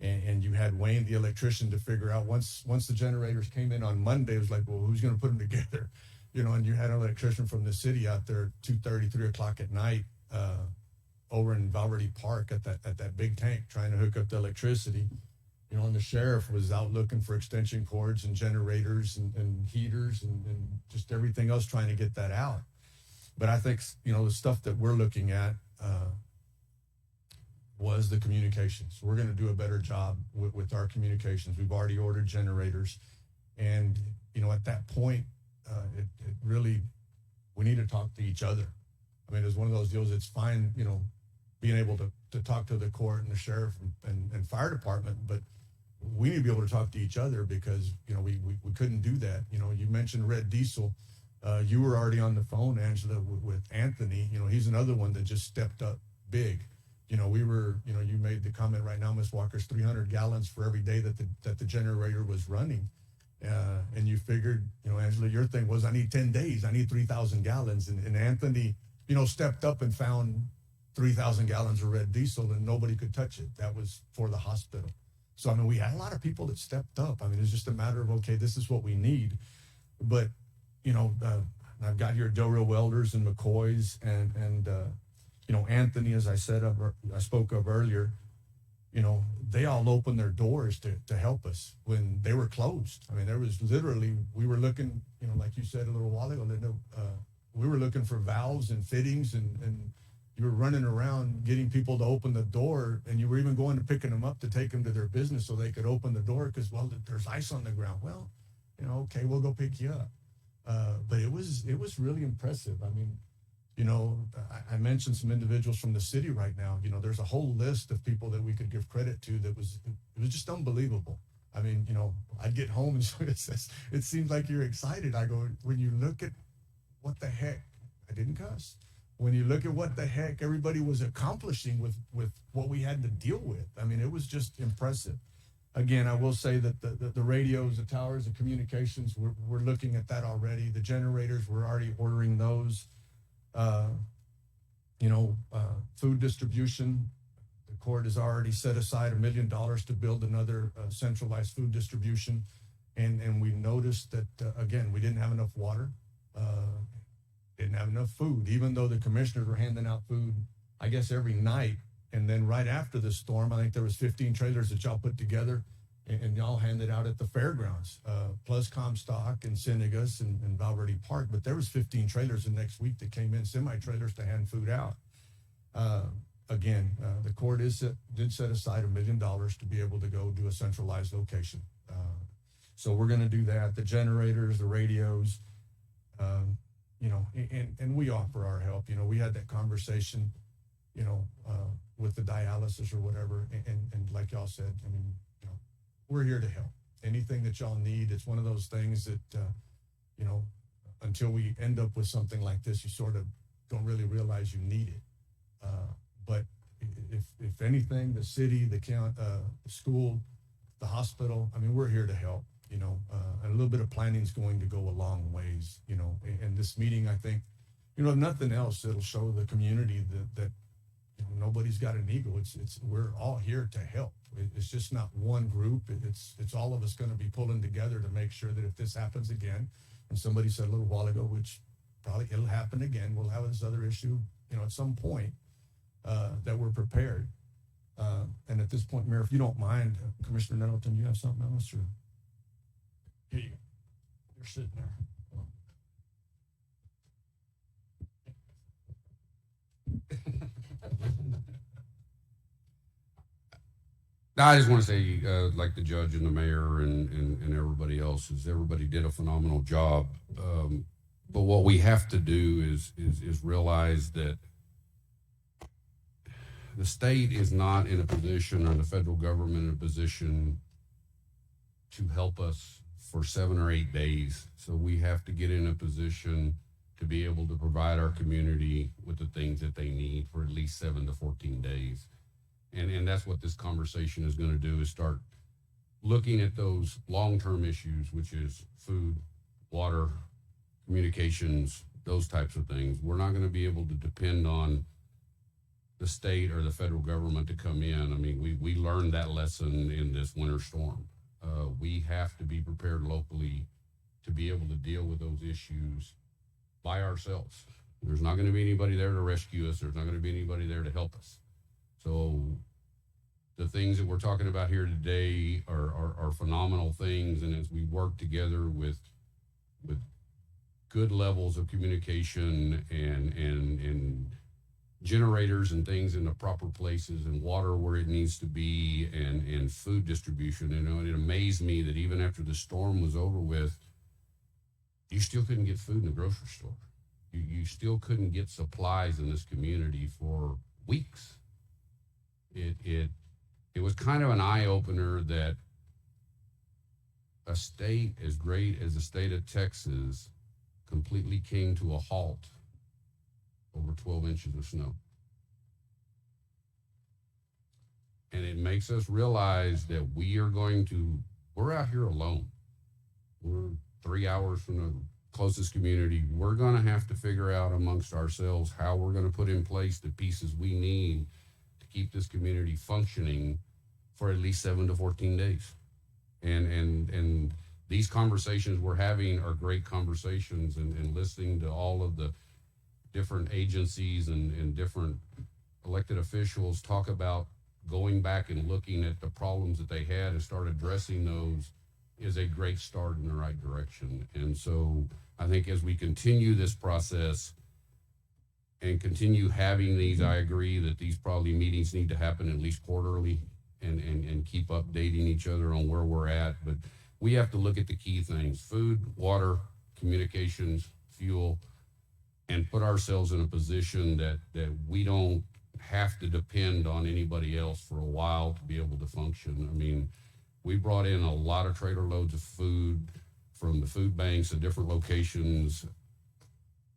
and you had Wayne, the electrician, to figure out once the generators came in on Monday, it was like, well, who's going to put them together? And you had an electrician from the city out there 2:30, 3 o'clock at night over in Valverde Park at that big tank trying to hook up the electricity. And the sheriff was out looking for extension cords and generators and heaters and just everything else trying to get that out. But I think, the stuff that we're looking at was the communications. We're going to do a better job with our communications. We've already ordered generators. And, at that point, it really, we need to talk to each other. I mean, it's one of those deals. It's fine, being able to talk to the court and the sheriff and fire department, but we need to be able to talk to each other because, we couldn't do that. You mentioned red diesel. You were already on the phone, Angela, with Anthony. He's another one that just stepped up big. You made the comment right now, Ms. Walker's 300 gallons for every day that the generator was running. And you figured, Angela, your thing was, I need 10 days. I need 3,000 gallons. And Anthony, stepped up and found 3,000 gallons of red diesel and nobody could touch it. That was for the hospital. So, we had a lot of people that stepped up. It's just a matter of, okay, this is what we need. But, I've got here Del Rio Welders and McCoy's and Anthony, as I spoke of earlier, they all opened their doors to help us when they were closed. There was literally, we were looking, like you said a little while ago, we were looking for valves and fittings and you were running around getting people to open the door, and you were even going to picking them up to take them to their business so they could open the door because, well, there's ice on the ground. Well, okay, we'll go pick you up. But it was really impressive. I mentioned some individuals from the city right now. There's a whole list of people that we could give credit to it was just unbelievable. I'd get home and it seems like you're excited. I go, when you look at what the heck, I didn't cuss. When you look at what the heck everybody was accomplishing with what we had to deal with, it was just impressive. Again, I will say that the radios, the towers, the communications, we're looking at that already. The generators, we're already ordering those. Food distribution, the court has already set aside $1 million to build another centralized food distribution. And we noticed that, again, we didn't have enough water, didn't have enough food, even though the commissioners were handing out food, I guess, every night. And then right after the storm, I think there was 15 trailers that y'all put together and y'all handed out at the fairgrounds, plus Comstock and Senegas and Valverde Park. But there was 15 trailers the next week that came in, semi-trailers to hand food out. Again, the court did set aside $1 million to be able to go do a centralized location. So we're going to do that. The generators, the radios, and we offer our help. We had that conversation, with the dialysis or whatever. And like y'all said, we're here to help. Anything that y'all need, it's one of those things that, until we end up with something like this, you sort of don't really realize you need it. But if anything, the city, the county, the school, the hospital, we're here to help, and a little bit of planning is going to go a long ways, and this meeting, I think, if nothing else, it'll show the community that nobody's got an ego. It's we're all here to help. It's just not one group. It's all of us going to be pulling together to make sure that if this happens again, and somebody said a little while ago, which probably it'll happen again, we'll have this other issue, at some point, that we're prepared. And at this point, Mayor, if you don't mind, Commissioner Nettleton, you have something else? Or here you go. You're sitting there. I just want to say, like the judge and the mayor and everybody else, everybody did a phenomenal job. But what we have to do is realize that the state is not in a position, or the federal government in a position to help us for 7 or 8 days. So we have to get in a position to be able to provide our community with the things that they need for at least 7 to 14 days. And that's what this conversation is going to do, is start looking at those long-term issues, which is food, water, communications, those types of things. We're not going to be able to depend on the state or the federal government to come in. We learned that lesson in this winter storm. We have to be prepared locally to be able to deal with those issues by ourselves. There's not going to be anybody there to rescue us. There's not going to be anybody there to help us. So the things that we're talking about here today are phenomenal things. And as we work together with good levels of communication and generators and things in the proper places and water where it needs to be and food distribution, it amazed me that even after the storm was over with, you still couldn't get food in the grocery store. You still couldn't get supplies in this community for weeks. It was kind of an eye-opener that a state as great as the state of Texas completely came to a halt over 12 inches of snow. And it makes us realize that we're out here alone. We're 3 hours from the closest community. We're going to have to figure out amongst ourselves how we're going to put in place the pieces we need to keep this community functioning for at least 7 to 14 days. And these conversations we're having are great conversations, and listening to all of the different agencies and different elected officials talk about going back and looking at the problems that they had and start addressing those is a great start in the right direction. And so I think as we continue this process and continue having these, I agree that these probably meetings need to happen at least quarterly and keep updating each other on where we're at. But we have to look at the key things: food, water, communications, fuel, and put ourselves in a position that we don't have to depend on anybody else for a while to be able to function. I mean, we brought in a lot of trailer loads of food from the food banks at different locations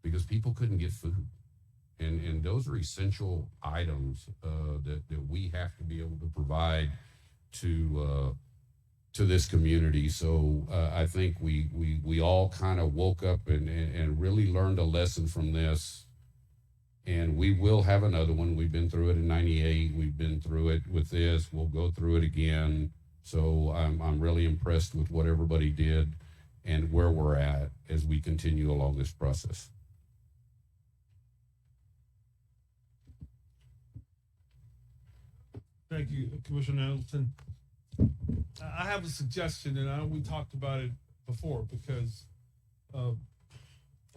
because people couldn't get food. And those are essential items that we have to be able to provide to this community. So I think we all kind of woke up and really learned a lesson from this. And we will have another one. We've been through it in 98. We've been through it with this. We'll go through it again. So I'm really impressed with what everybody did and where we're at as we continue along this process. Thank you, Commissioner Nettleton. I have a suggestion, and we talked about it before, because I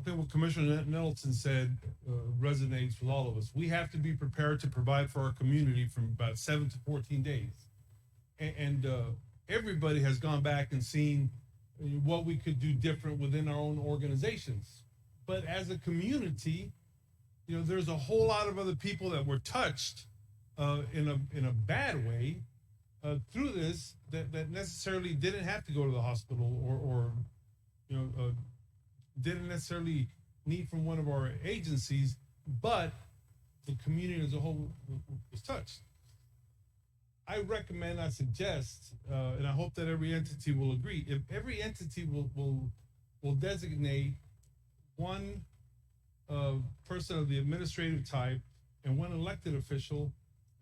think what Commissioner Nettleton said resonates with all of us. We have to be prepared to provide for our community from about 7 to 14 days. And everybody has gone back and seen what we could do different within our own organizations. But as a community, there's a whole lot of other people that were touched in a bad way through this that necessarily didn't have to go to the hospital or didn't necessarily need from one of our agencies, but the community as a whole was touched. I suggest, and I hope that every entity will agree, if every entity will designate one person of the administrative type and one elected official,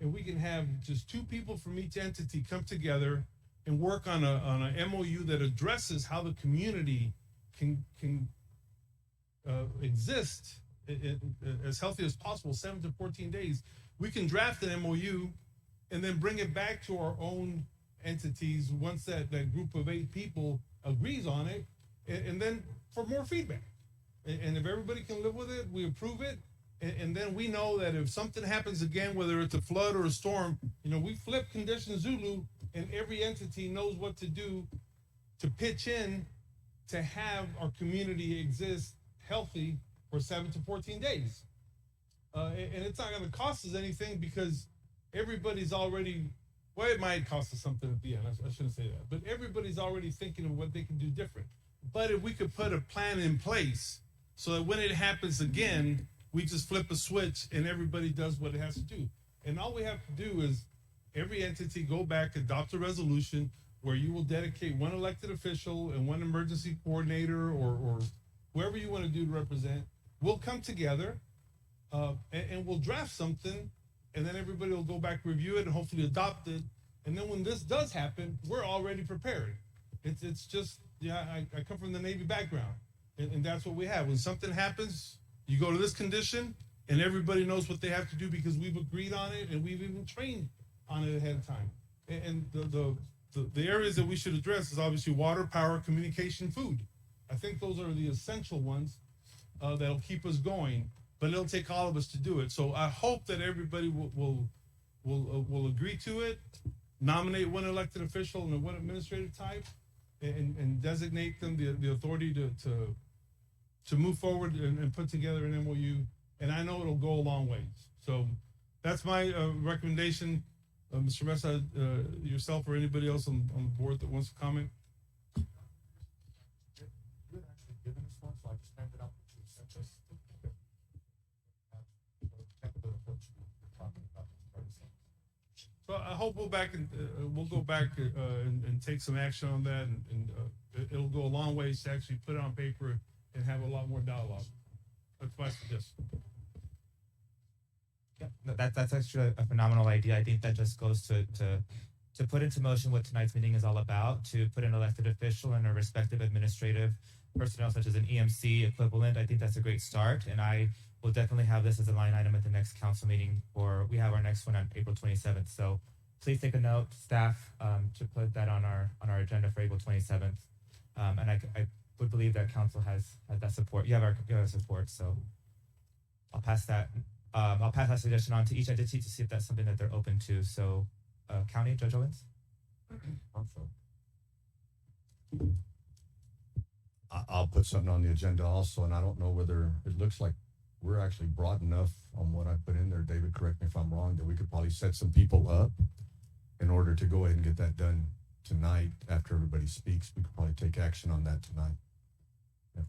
and we can have just 2 people from each entity come together and work on a MOU that addresses how the community can exist as healthy as possible, 7 to 14 days. We can draft an MOU and then bring it back to our own entities once that group of 8 people agrees on it, and then for more feedback. And if everybody can live with it, we approve it. And then we know that if something happens again, whether it's a flood or a storm, we flip Condition Zulu, and every entity knows what to do to pitch in to have our community exist healthy for 7 to 14 days. And it's not going to cost us anything because everybody's already, well, it might cost us something at the end. I shouldn't say that. But everybody's already thinking of what they can do different. But if we could put a plan in place so that when it happens again, we just flip a switch and everybody does what it has to do. And all we have to do is every entity go back, adopt a resolution where you will dedicate one elected official and one emergency coordinator or whoever you want to do to represent. We'll come together and we'll draft something, and then everybody will go back, review it, and hopefully adopt it. And then when this does happen, we're already prepared. It's just, I come from the Navy background, and that's what we have. When something happens, you go to this condition, and everybody knows what they have to do because we've agreed on it, and we've even trained on it ahead of time. And the areas that we should address is obviously water, power, communication, food. I think those are the essential ones that'll keep us going, but it'll take all of us to do it. So I hope that everybody will agree to it, nominate one elected official and one administrative type, and designate them the authority to move forward and put together an MOU. And I know it'll go a long ways. So that's my recommendation. Mr. Mesa, yourself or anybody else on the board that wants to comment? You had actually given us one, so I just handed out what you sent us. So I hope we'll go back and take some action on that, and it'll go a long ways to actually put it on paper and have a lot more dialogue. That's my suggestion. Yeah, that's actually a phenomenal idea. I think that just goes to put into motion what tonight's meeting is all about, to put an elected official and a respective administrative personnel such as an EMC equivalent. I think that's a great start, and I will definitely have this as a line item at the next council meeting, or we have our next one on April 27th. So please take a note, staff, to put that on our agenda for April 27th. And I would believe that council has that support. You have our support, so I'll pass that suggestion on to each entity to see if that's something that they're open to. So, County Judge Owens. I'll put something on the agenda also, and I don't know whether it looks like we're actually broad enough on what I put in there. David, correct me if I'm wrong, that we could probably set some people up in order to go ahead and get that done tonight. After everybody speaks, we could probably take action on that tonight. Yeah.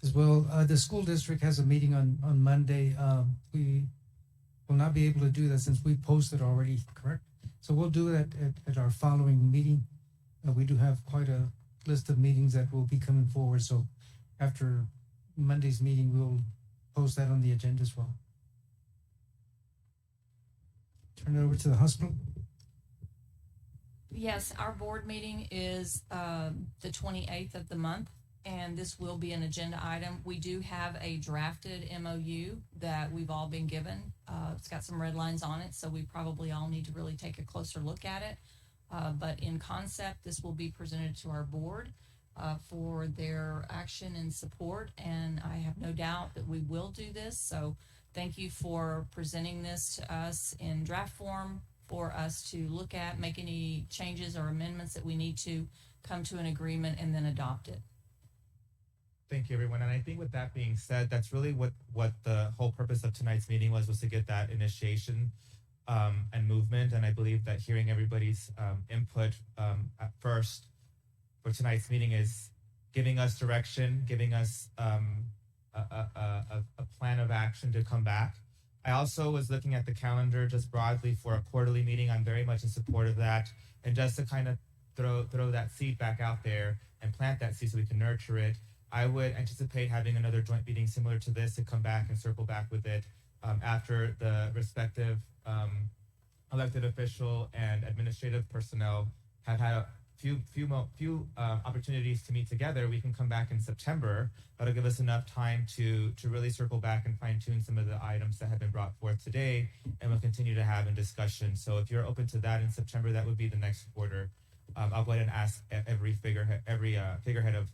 As well, the school district has a meeting on Monday. We will not be able to do that since we posted already, correct? So we'll do that at our following meeting. We do have quite a list of meetings that will be coming forward. So after Monday's meeting, we'll post that on the agenda as well. Turn it over to the hospital. Yes, our board meeting is the 28th of the month, and this will be an agenda item. We do have a drafted MOU that we've all been given. It's got some red lines on it, so we probably all need to really take a closer look at it. But in concept, this will be presented to our board for their action and support, and I have no doubt that we will do this. So thank you for presenting this to us in draft form for us to look at, make any changes or amendments that we need to come to an agreement and then adopt it. Thank you, everyone. And I think with that being said, that's really what the whole purpose of tonight's meeting was to get that initiation and movement. And I believe that hearing everybody's input at first for tonight's meeting is giving us direction, giving us a plan of action to come back. I also was looking at the calendar just broadly for a quarterly meeting. I'm very much in support of that. And just to kind of throw that seed back out there and plant that seed so we can nurture it, I would anticipate having another joint meeting similar to this to come back and circle back with it after the respective elected official and administrative personnel have had a few opportunities to meet together. We can come back in September. That'll give us enough time to really circle back and fine tune some of the items that have been brought forth today, and we'll continue to have in discussion. So if you're open to that in September, that would be the next quarter. I'll go ahead and ask every figurehead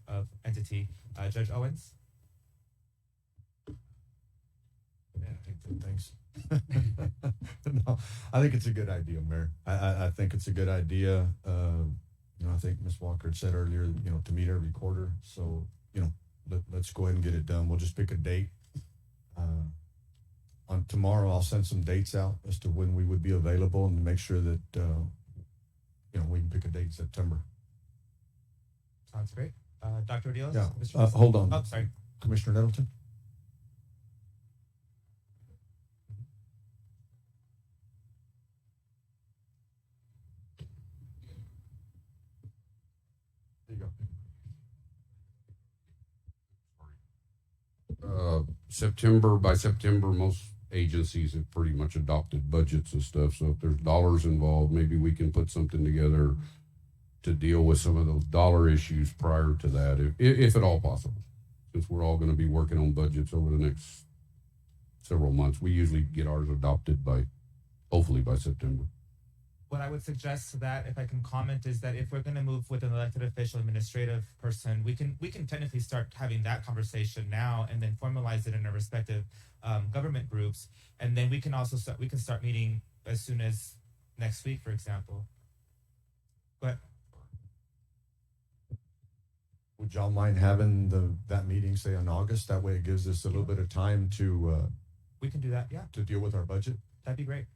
of entity. Judge Owens. Thanks. No, I think it's a good idea, Mayor. I think it's a good idea. I think Ms. Walker had said earlier, to meet every quarter. So, let's go ahead and get it done. We'll just pick a date. On tomorrow, I'll send some dates out as to when we would be available and make sure that, we can pick a date in September. Sounds great. Dr. Dios? Yeah. Hold on. Oh, sorry. Commissioner Nettleton? There you go. By September, most agencies have pretty much adopted budgets and stuff. So if there's dollars involved, maybe we can put something together to deal with some of those dollar issues prior to that, if at all possible, since we're all going to be working on budgets over the next several months. We usually get ours adopted hopefully by September. What I would suggest to that, if I can comment, is that if we're going to move with an elected official, administrative person, we can technically start having that conversation now, and then formalize it in our respective government groups, and then we can start meeting as soon as next week, for example. Go ahead. Would y'all mind having that meeting, say, in August? That way it gives us a little bit of time to We can do that, yeah. to deal with our budget. That'd be great.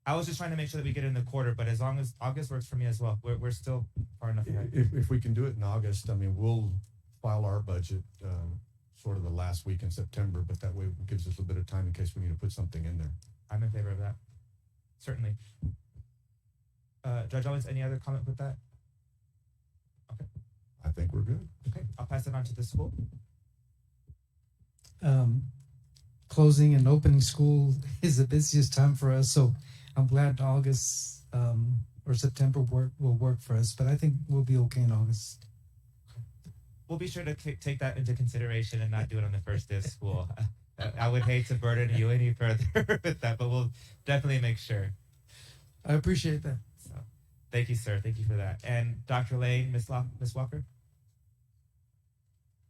I was just trying to make sure that we get it in the quarter, but as long as August works for me as well, we're still far enough ahead. If we can do it in August, I mean, we'll file our budget sort of the last week in September, but that way it gives us a bit of time in case we need to put something in there. I'm in favor of that. Certainly. Judge Owens, any other comment with that? Okay. I think we're good. Okay, I'll pass it on to the school. Closing and opening school is the busiest time for us, so I'm glad August or September will work for us, but I think we'll be okay in August. We'll be sure to take that into consideration and not do it on the first day of school. I would hate to burden you any further with that, but we'll definitely make sure. I appreciate that. So, thank you, sir. Thank you for that. And Dr. Lane, Ms. Walker?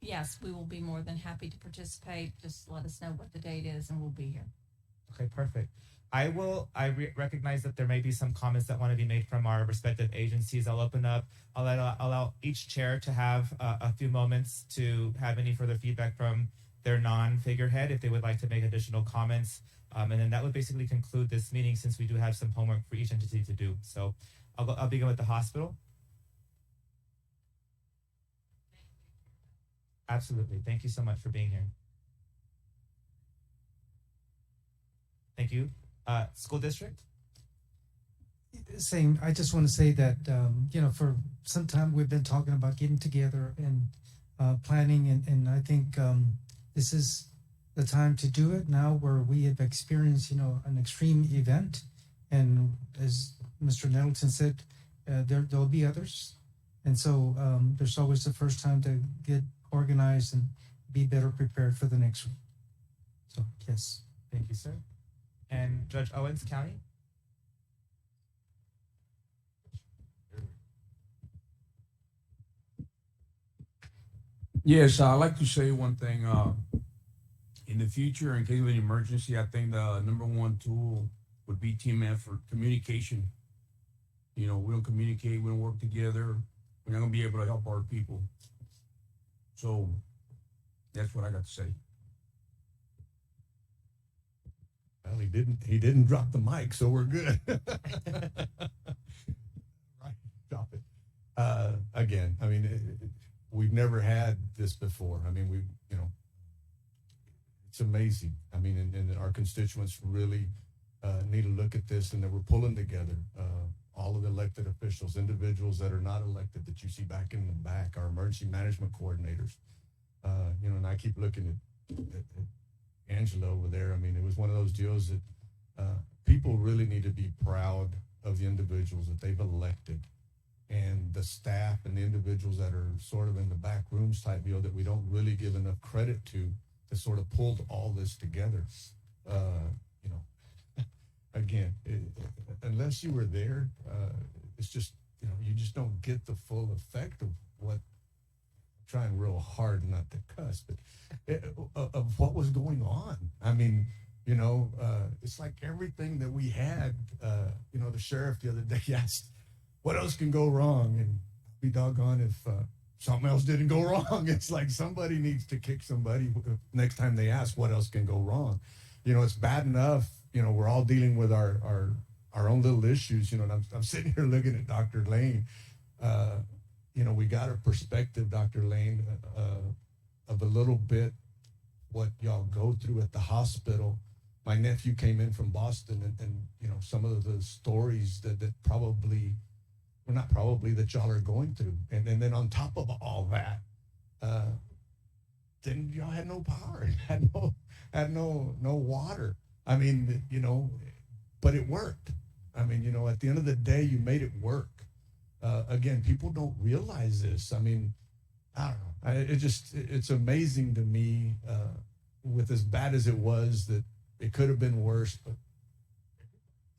Yes, we will be more than happy to participate. Just let us know what the date is and we'll be here. Okay, perfect. I recognize that there may be some comments that want to be made from our respective agencies. I'll open up. I'll allow each chair to have a few moments to have any further feedback from their non-figurehead if they would like to make additional comments. And then that would basically conclude this meeting, since we do have some homework for each entity to do. So I'll begin with the hospital. Absolutely. Thank you so much for being here. Thank you. School district? Same. I just want to say that, for some time we've been talking about getting together and planning, and I think this is the time to do it now, where we have experienced, an extreme event. And as Mr. Nettleton said, there'll be others. And so there's always the first time to get organized and be better prepared for the next one. So, yes. Thank you, sir. And Judge Owens, County? Yes, I'd like to say one thing. In the future, in case of an emergency, I think the number one tool would be team effort, communication. We don't communicate, we don't work together, we're not going to be able to help our people. So that's what I got to say. Well, he didn't drop the mic, so we're good. Right, drop it. Again, I mean, we've never had this before. I mean, it's amazing. I mean, and our constituents really need to look at this, and that we're pulling together all of the elected officials, individuals that are not elected that you see back in the back, our emergency management coordinators. And I keep looking at Angela over there. I mean, it was one of those deals that people really need to be proud of the individuals that they've elected, and the staff and the individuals that are sort of in the back rooms type deal that we don't really give enough credit to sort of pulled all this together. Again, unless you were there, it's just, you just don't get the full effect of what, trying real hard not to cuss, but of what was going on. I mean, it's like everything that we had, the sheriff the other day asked, what else can go wrong? And be doggone if something else didn't go wrong. It's like somebody needs to kick somebody next time they ask what else can go wrong. It's bad enough, we're all dealing with our own little issues, and I'm sitting here looking at Dr. Lane. We got a perspective, Dr. Lane, of a little bit what y'all go through at the hospital. My nephew came in from Boston, and some of the stories that probably, well, not probably, that y'all are going through. And then on top of all that, then y'all had no power, had no water. I mean, but it worked. I mean, at the end of the day, you made it work. Again, people don't realize this. I mean, I don't know. It's amazing to me, with as bad as it was, that it could have been worse. But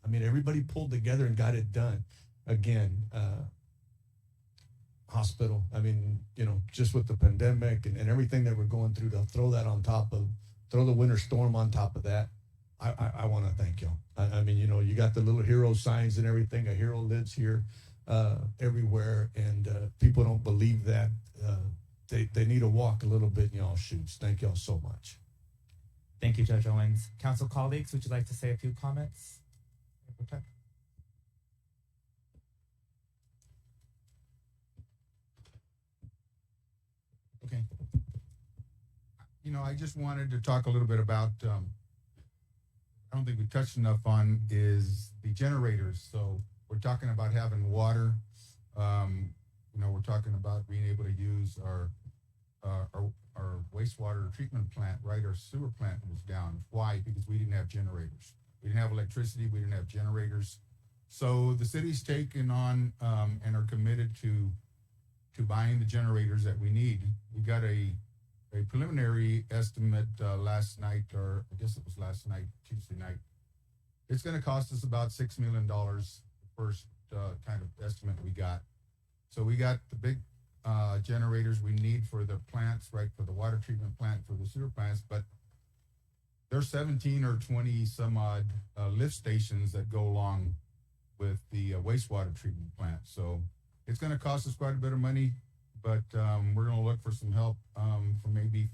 I mean, everybody pulled together and got it done. Again, hospital. I mean, just with the pandemic and everything that we're going through, to throw the winter storm on top of that. I want to thank y'all. I mean, you got the little hero signs and everything. A hero lives here, everywhere, and people don't believe that. They need to walk a little bit in y'all's shoes. Thank y'all so much. Thank you, Judge Owens. Council colleagues, would you like to say a few comments? Okay. I just wanted to talk a little bit about, I don't think we touched enough on, is the generators. So we're talking about having water. We're talking about being able to use our wastewater treatment plant, right? Our sewer plant was down. Why? Because we didn't have generators. We didn't have electricity. We didn't have generators. So the city's taken on and are committed to buying the generators that we need. We got a preliminary estimate last night, or I guess it was last night, Tuesday night. It's going to cost us about $6 million, the first kind of estimate we got. So we got the big generators we need for the plants, right, for the water treatment plant, for the sewer plants, but there's 17 or 20 some odd lift stations that go along with the wastewater treatment plant. So it's going to cost us quite a bit of money, but we're going to look for some help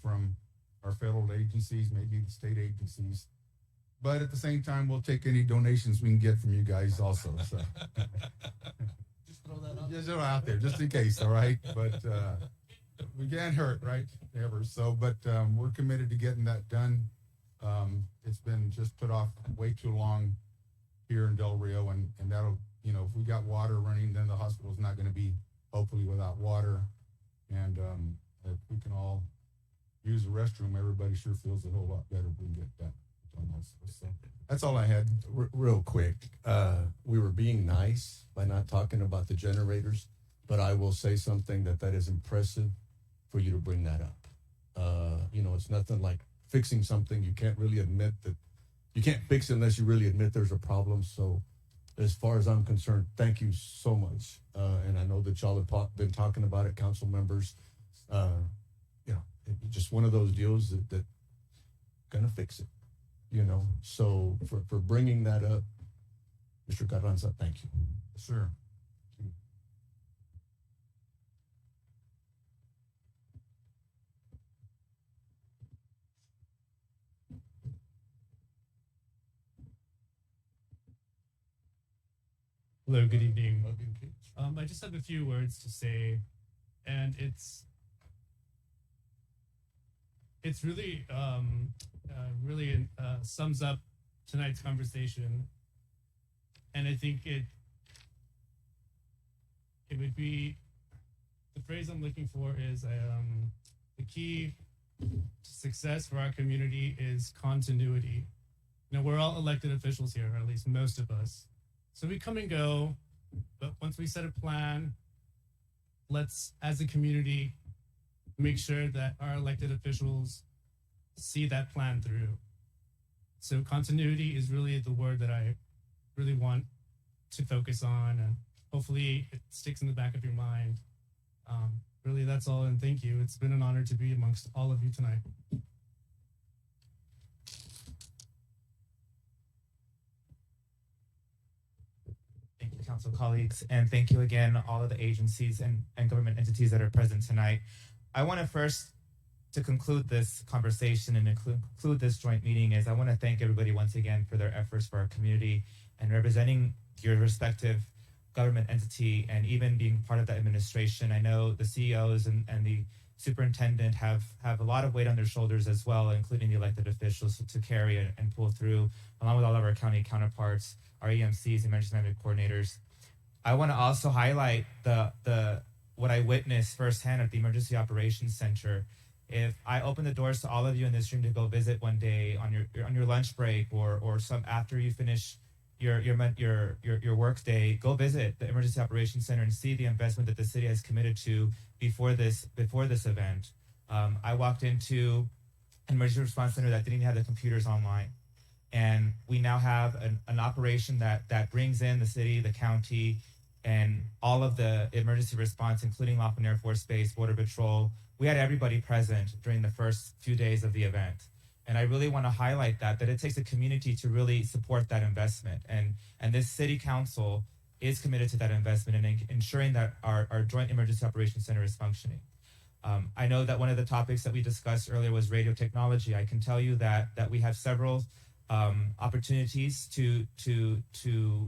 from our federal agencies, maybe the state agencies. But at the same time, we'll take any donations we can get from you guys also. So. Just throw that out. Just throw it out there, just in case, all right? But we can't hurt, right? Ever. So, but we're committed to getting that done. It's been just put off way too long here in Del Rio, and that'll, if we got water running, then the hospital's not going to be hopefully without water. And if we can all use the restroom, everybody sure feels a whole lot better if we can get that done also. So that's all I had. Real quick, we were being nice by not talking about the generators, but I will say something that is impressive for you to bring that up. It's nothing like fixing something. You can't really admit that you can't fix it unless you really admit there's a problem. So as far as I'm concerned, thank you so much. And I know that y'all have been talking about it, council members. Just one of those deals that gonna fix it, So for bringing that up, Mr. Carranza, thank you. Sure. Hello, good evening. I just have a few words to say, and it's really sums up tonight's conversation, and I think it would be, the phrase I'm looking for is the key to success for our community is continuity. We're all elected officials here, or at least most of us. So we come and go, but once we set a plan, let's, as a community, make sure that our elected officials see that plan through. So continuity is really the word that I really want to focus on, and hopefully it sticks in the back of your mind. Really, that's all, and thank you. It's been an honor to be amongst all of you tonight. Thank you, council colleagues, and thank you again, all of the agencies and government entities that are present tonight. I want to first, to conclude this conversation and conclude this joint meeting, is I want to thank everybody once again for their efforts for our community and representing your respective government entity and even being part of the administration. I know the CEOs and the superintendent have a lot of weight on their shoulders as well, including the elected officials to carry and pull through, along with all of our county counterparts, our EMCs, emergency management coordinators. I want to also highlight the what I witnessed firsthand at the Emergency Operations Center. If I open the doors to all of you in this room to go visit one day on your lunch break or some after you finish your work day, go visit the Emergency Operations Center and see the investment that the city has committed to before this event. I walked into an emergency response center that didn't even have the computers online, and we now have an operation that brings in the city, the county, and all of the emergency response, including Laughlin Air Force Base, Border Patrol. We had everybody present during the first few days of the event. And I really want to highlight that it takes a community to really support that investment. And this city council is committed to that investment and ensuring that our Joint Emergency Operations Center is functioning. I know that one of the topics that we discussed earlier was radio technology. I can tell you that we have several opportunities to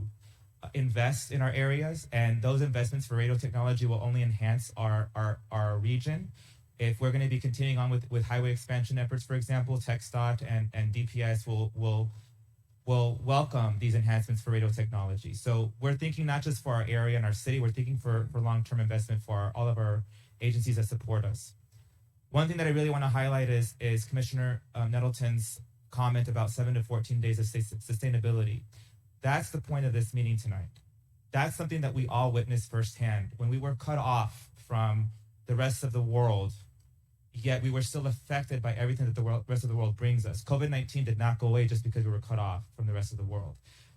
invest in our areas, and those investments for radio technology will only enhance our region. If we're going to be continuing on with highway expansion efforts, for example, TxDOT and DPS will welcome these enhancements for radio technology. So we're thinking not just for our area and our city, we're thinking for long-term investment for all of our agencies that support us. One thing that I really want to highlight is Commissioner Nettleton's comment about 7 to 14 days of sustainability. That's the point of this meeting tonight. That's something that we all witnessed firsthand. When we were cut off from the rest of the world, yet we were still affected by everything that the rest of the world brings us. COVID-19 did not go away just because we were cut off from the rest of the world.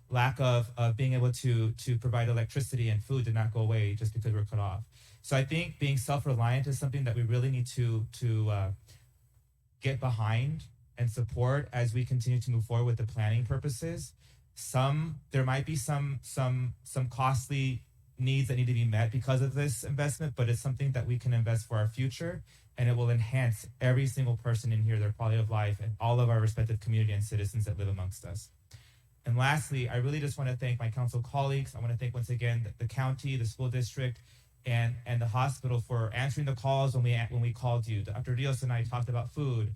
Lack of being able to provide electricity and food did not go away just because we were cut off. So I think being self-reliant is something that we really need to get behind and support as we continue to move forward with the planning purposes. There might be some costly needs that need to be met because of this investment, but it's something that we can invest for our future, and it will enhance every single person in here, their quality of life, and all of our respective community and citizens that live amongst us. And lastly, I really just want to thank my council colleagues. I want to thank once again the county, the school district, and the hospital for answering the calls when we called you. Dr. Rios and I talked about food.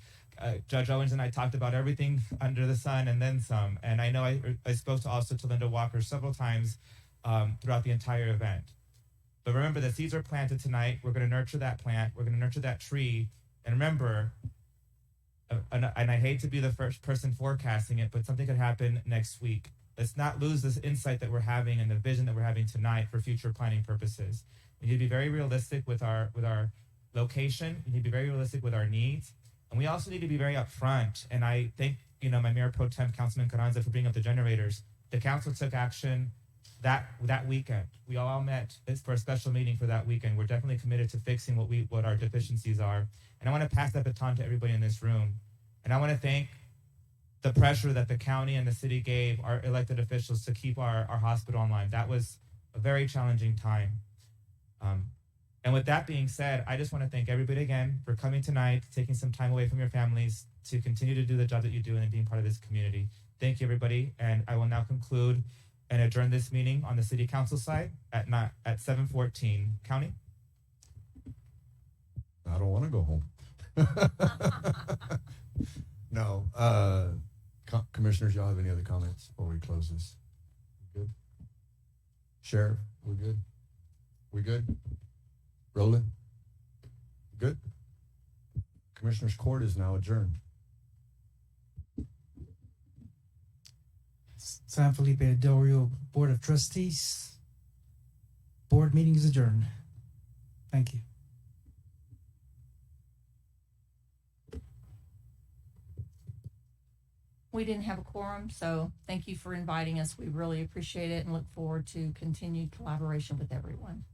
Judge Owens and I talked about everything under the sun and then some. And I know I spoke also to Linda Walker several times throughout the entire event. But remember, the seeds are planted tonight. We're going to nurture that plant. We're going to nurture that tree. And remember, and I hate to be the first person forecasting it, but something could happen next week. Let's not lose this insight that we're having and the vision that we're having tonight for future planning purposes. We need to be very realistic with our location. We need to be very realistic with our needs. And we also need to be very upfront. And I thank my Mayor Pro Tem, Councilman Carranza, for bringing up the generators. The council took action that weekend. We all met for a special meeting for that weekend. We're definitely committed to fixing what our deficiencies are. And I want to pass that baton to everybody in this room. And I want to thank the pressure that the county and the city gave our elected officials to keep our hospital online. That was a very challenging time. And with that being said, I just want to thank everybody again for coming tonight, taking some time away from your families to continue to do the job that you do and being part of this community. Thank you, everybody. And I will now conclude and adjourn this meeting on the city council side at 7:14. County? I don't want to go home. No. Commissioners, y'all have any other comments before we close this? Good? Sheriff, we're good? We good? Roland? Good? Commissioners Court is now adjourned. San Felipe Del Rio Board of Trustees. Board meeting is adjourned. Thank you. We didn't have a quorum, so thank you for inviting us. We really appreciate it and look forward to continued collaboration with everyone.